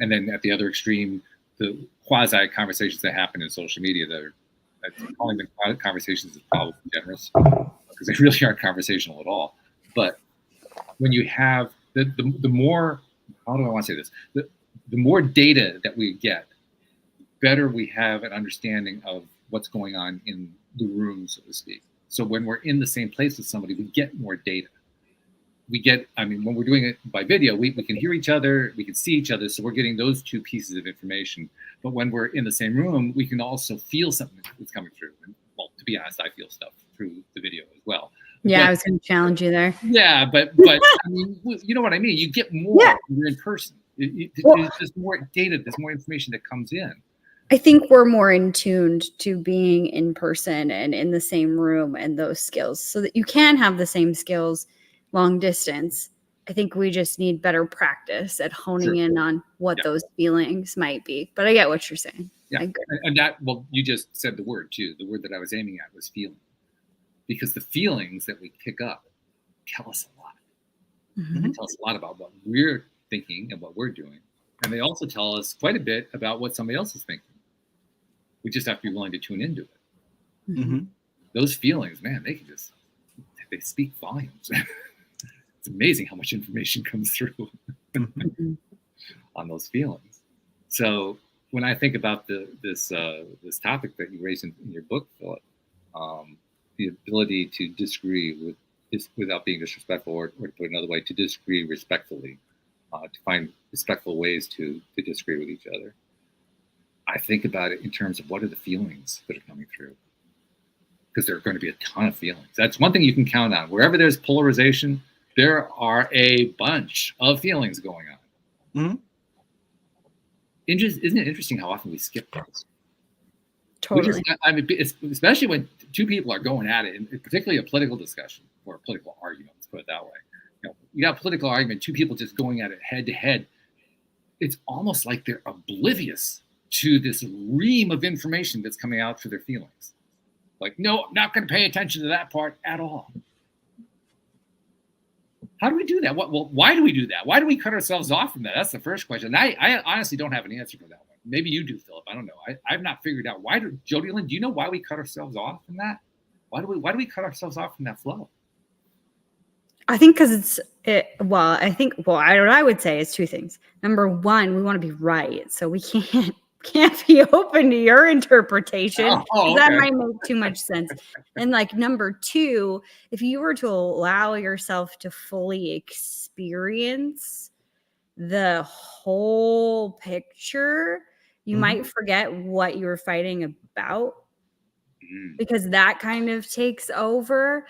And then at the other extreme, the quasi conversations that happen in social media that are, calling them conversations is probably generous, because they really aren't conversational at all. But when you have the more, how do I want to say this? The more data that we get, better we have an understanding of what's going on in the room, so to speak. So when we're in the same place with somebody, we get more data. When we're doing it by video, we can hear each other, we can see each other, so we're getting those two pieces of information. But when we're in the same room, we can also feel something that's coming through. And, well, to be honest, I feel stuff through the video as well. Yeah, but, I was going to challenge you there. Yeah, but I mean, you know what I mean? You get more when you're in person. There's just more data, there's more information that comes in. I think we're more in tuned to being in person and in the same room and those skills, so that you can have the same skills long distance. I think we just need better practice at honing in on what those feelings might be. But I get what you're saying. Yeah, and that, well, you just said the word too. The word that I was aiming at was feeling, because the feelings that we pick up tell us a lot. They tell us a lot about what we're thinking and what we're doing, and they also tell us quite a bit about what somebody else is thinking. We just have to be willing to tune into it. Those feelings, man, they speak volumes. It's amazing how much information comes through on those feelings. So when I think about this topic that you raised in your book, Philip, the ability to disagree without being disrespectful, or to put it another way, to disagree respectfully, to find respectful ways to disagree with each other. I think about it in terms of what are the feelings that are coming through, because there are going to be a ton of feelings. That's one thing you can count on. Wherever there's polarization, there are a bunch of feelings going on. Isn't it interesting how often we skip those? Totally. Especially when two people are going at it, and particularly a political discussion or a political argument, let's put it that way. You got a political argument, two people just going at it head to head. It's almost like they're oblivious to this ream of information that's coming out through their feelings. Like, no, I'm not going to pay attention to that part at all. How do we do that? Why do we do that? Why do we cut ourselves off from that? That's the first question. I honestly don't have an answer for that one. Maybe you do, Philip. I don't know. I've not figured out why. Jody Lynn, do you know why we cut ourselves off from that? Why do we cut ourselves off from that flow? I think because what I would say is two things. Number one, we want to be right, so we can't be open to your interpretation. That might make too much sense. And like number two, if you were to allow yourself to fully experience the whole picture, you might forget what you were fighting about, because that kind of takes over.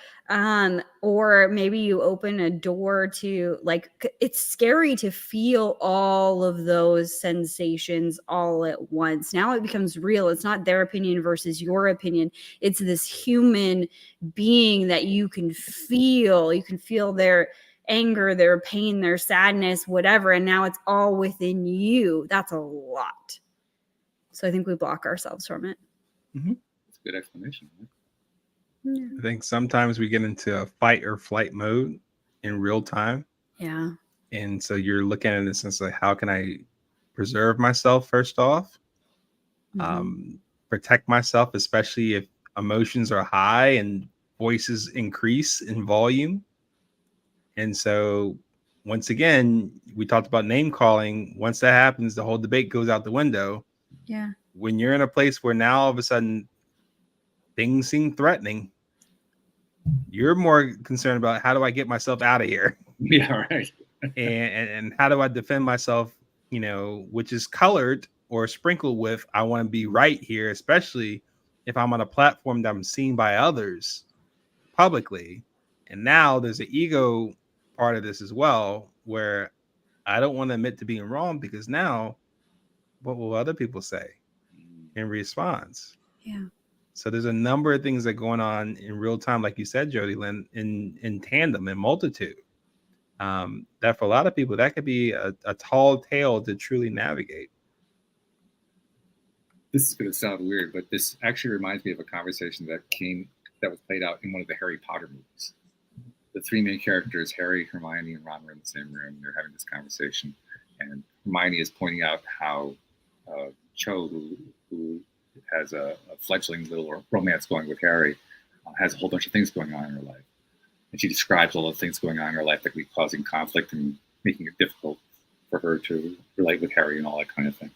Or maybe you open a door to, like, it's scary to feel all of those sensations all at once. Now it becomes real. It's not their opinion versus your opinion. It's this human being that you can feel. You can feel their anger, their pain, their sadness, whatever. And now it's all within you. That's a lot. So I think we block ourselves from it. That's a good explanation. Yeah. I think sometimes we get into a fight or flight mode in real time. Yeah. And so you're looking at it in the sense like, how can I preserve myself first off? Protect myself, especially if emotions are high and voices increase in volume. And so once again, we talked about name calling. Once that happens, the whole debate goes out the window. Yeah. When you're in a place where now all of a sudden things seem threatening, you're more concerned about how do I get myself out of here? Yeah, right. and how do I defend myself, which is colored or sprinkled with, I want to be right here, especially if I'm on a platform that I'm seen by others publicly. And now there's an ego part of this as well, where I don't want to admit to being wrong, because now what will other people say in response? Yeah. So there's a number of things that are going on in real time, like you said, Jody Lynn, in tandem, in multitude. That for a lot of people, that could be a tall tale to truly navigate. This is going to sound weird, but this actually reminds me of a conversation that was played out in one of the Harry Potter movies. The three main characters, Harry, Hermione, and Ron, were in the same room. They're having this conversation, and Hermione is pointing out how Cho, who has a fledgling little romance going with Harry, has a whole bunch of things going on in her life. And she describes all the things going on in her life that could be causing conflict and making it difficult for her to relate with Harry and all that kind of thing.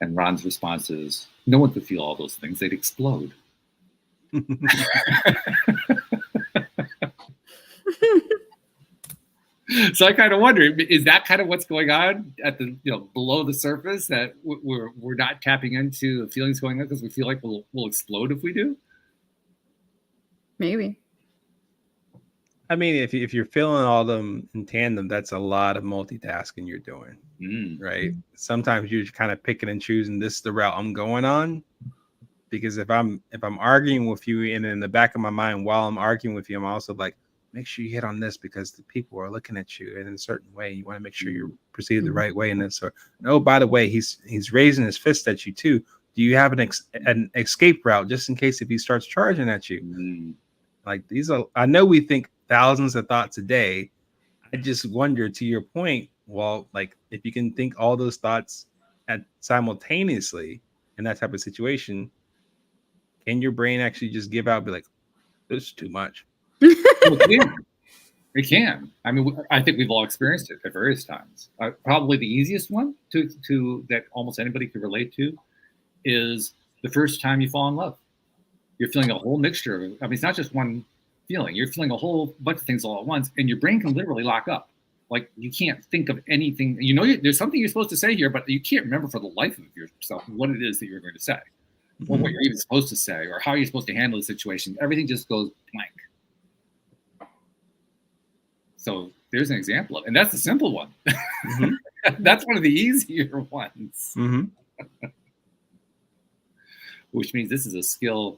And Ron's response is, no one could feel all those things. They'd explode. So I kind of wonder, is that kind of what's going on at the, below the surface, that we're not tapping into the feelings going on because we feel like we'll explode if we do? Maybe. I mean, if you're feeling all of them in tandem, that's a lot of multitasking you're doing, right? Sometimes you're kind of picking and choosing, this is the route I'm going on. Because if I'm arguing with you, and in the back of my mind while I'm arguing with you, I'm also like, make sure you hit on this because the people are looking at you in a certain way. You want to make sure you're proceeding the right way in this. Or, no, by the way, he's raising his fist at you too. Do you have an escape route just in case if he starts charging at you? Like, these are, I know we think thousands of thoughts a day. I just wonder, to your point, well, like, if you can think all those thoughts simultaneously in that type of situation, can your brain actually just give out, be like, this is too much? It can. I mean, I think we've all experienced it at various times. Probably the easiest one to that almost anybody can relate to is the first time you fall in love. You're feeling a whole mixture of, I mean, it's not just one feeling. You're feeling a whole bunch of things all at once, and your brain can literally lock up. Like, you can't think of anything. There's something you're supposed to say here, but you can't remember for the life of yourself what it is that you're going to say, or what you're even supposed to say, or how you're supposed to handle the situation. Everything just goes blank. So there's an example of it. And that's a simple one. That's one of the easier ones. Which means this is a skill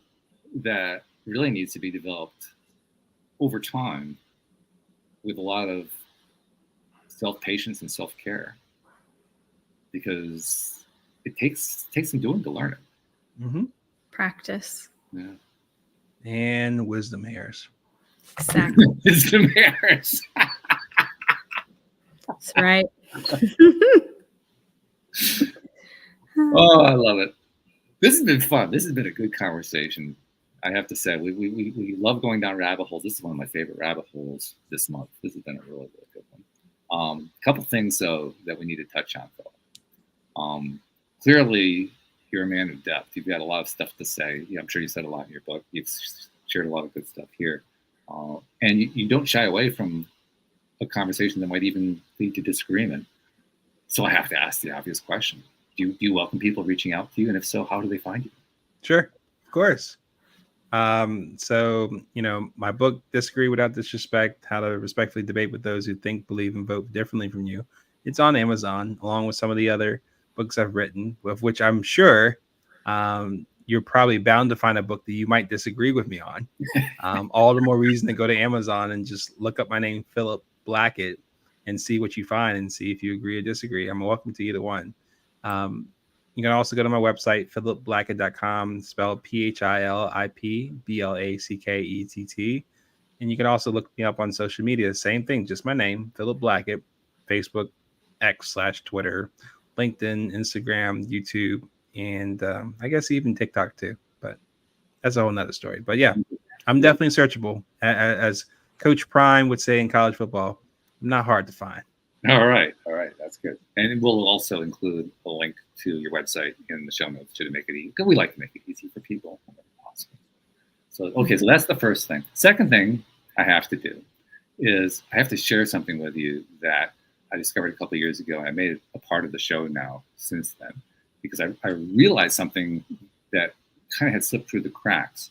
that really needs to be developed over time with a lot of self-patience and self-care, because it takes some doing to learn it. Practice. Yeah. And wisdom hairs. Exactly. Wisdom hairs. That's right. Oh, I love it. This has been fun. This has been a good conversation. I have to say, we love going down rabbit holes. This is one of my favorite rabbit holes this month. This has been a really, really good one. A couple things, though, that we need to touch on, Phil. Clearly, you're a man of depth. You've got a lot of stuff to say. I'm sure you said a lot in your book. You've shared a lot of good stuff here. And you don't shy away from a conversation that might even lead to disagreement. So I have to ask the obvious question. Do you welcome people reaching out to you? And if so, how do they find you? Sure, of course. So, my book, Disagree Without Disrespect, How to Respectfully Debate with Those Who Think, Believe, and Vote Differently from You. It's on Amazon, along with some of the other books I've written, of which I'm sure you're probably bound to find a book that you might disagree with me on. All the more reason to go to Amazon and just look up my name, Philip Blackett, and see what you find and see if you agree or disagree. I'm welcome to either one. You can also go to my website, philipblackett.com, spelled PhilipBlackett. And you can also look me up on social media. Same thing, just my name, Philip Blackett, Facebook, X/Twitter, LinkedIn, Instagram, YouTube, and I guess even TikTok too. But that's a whole nother story. But yeah, I'm definitely searchable. As Coach Prime would say in college football, I'm not hard to find. All right. That's good. And we'll also include a link to your website in the show notes to make it easy. Because we like to make it easy for people. So, okay, so that's the first thing. Second thing I have to do is I have to share something with you that I discovered a couple of years ago. And I made it a part of the show now since then, because I realized something that kind of had slipped through the cracks.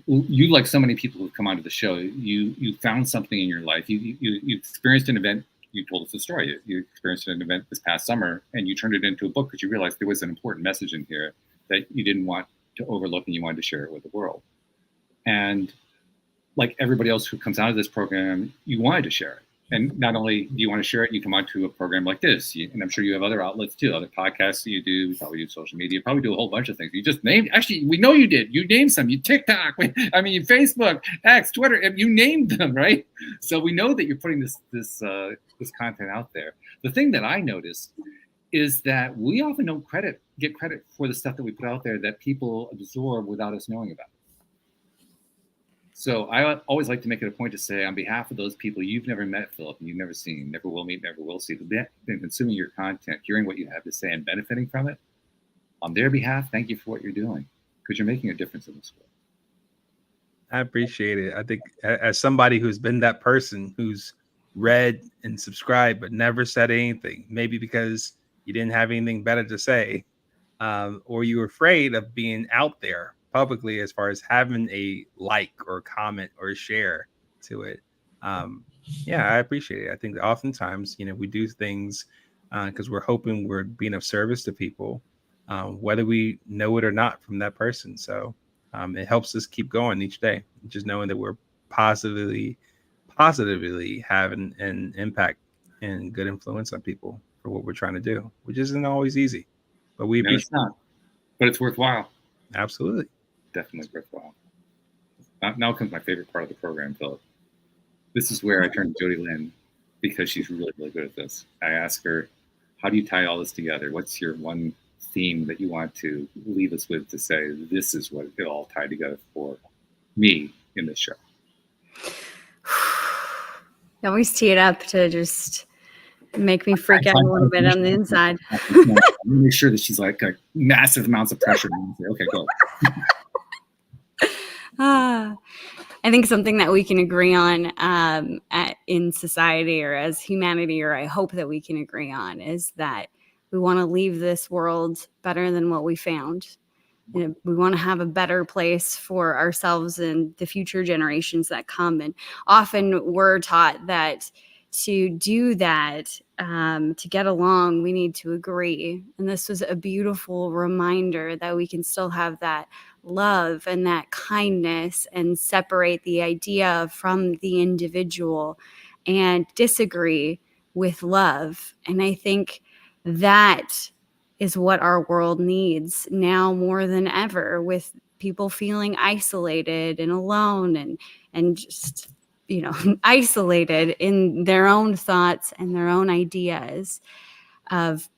You, like so many people who come onto the show, you found something in your life. You experienced an event you told us a story. You experienced an event this past summer, and you turned it into a book because you realized there was an important message in here that you didn't want to overlook, and you wanted to share it with the world. And like everybody else who comes out of this program, you wanted to share it. And not only do you want to share it, you come onto a program like this, and I'm sure you have other outlets too, other podcasts that you do, you probably do social media, probably do a whole bunch of things. You just named, actually, we know you did. You named some, you TikTok, Facebook, X, Twitter, you named them, right? So we know that you're putting this content out there. The thing that I noticed is that we often don't get credit for the stuff that we put out there that people absorb without us knowing about. So I always like to make it a point to say, on behalf of those people you've never met, Philip, and you've never seen, never will meet, never will see, who've been consuming your content, hearing what you have to say and benefiting from it, on their behalf, thank you for what you're doing, because you're making a difference in this world. I appreciate it. I think as somebody who's been that person who's read and subscribed but never said anything, maybe because you didn't have anything better to say, or you were afraid of being out there publicly as far as having a like or comment or a share to it. Yeah, I appreciate it. I think that oftentimes, we do things because we're hoping we're being of service to people, whether we know it or not from that person. So it helps us keep going each day, just knowing that we're positively having an impact and good influence on people for what we're trying to do, which isn't always easy, but it's not, but it's worthwhile. Absolutely. Definitely worthwhile. Now comes my favorite part of the program, Philip. This is where I turn to Jody Lynn, because she's really, really good at this. I ask her, how do you tie all this together? What's your one theme that you want to leave us with to say, this is what it all tied together for me in this show? You always tee it up to just make me freak out a little bit on the inside. Make sure that she's like massive amounts of pressure. Okay, go. I think something that we can agree on in society or as humanity, or I hope that we can agree on, is that we want to leave this world better than what we found. We want to have a better place for ourselves and the future generations that come. And often we're taught that to do that, to get along, we need to agree. And this was a beautiful reminder that we can still have that love and that kindness and separate the idea from the individual and disagree with love. And I think that is what our world needs now more than ever, with people feeling isolated and alone and just isolated in their own thoughts and their own ideas.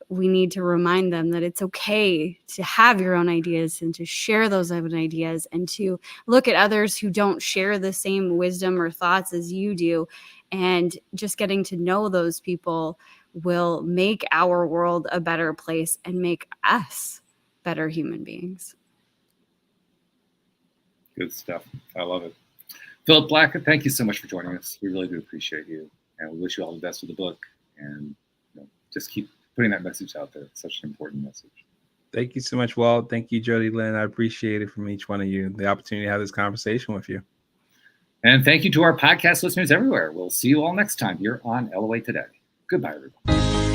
We need to remind them that it's okay to have your own ideas and to share those own ideas and to look at others who don't share the same wisdom or thoughts as you do. And just getting to know those people will make our world a better place and make us better human beings. Good stuff. I love it. Philip Blackett, thank you so much for joining us. We really do appreciate you, and we wish you all the best with the book, and just keep putting that message out there. It's such an important message. Thank you so much, Walt. Thank you, Jody Lynn. I appreciate it from each one of you, the opportunity to have this conversation with you. And thank you to our podcast listeners everywhere. We'll see you all next time here on LOA Today. Goodbye, everybody.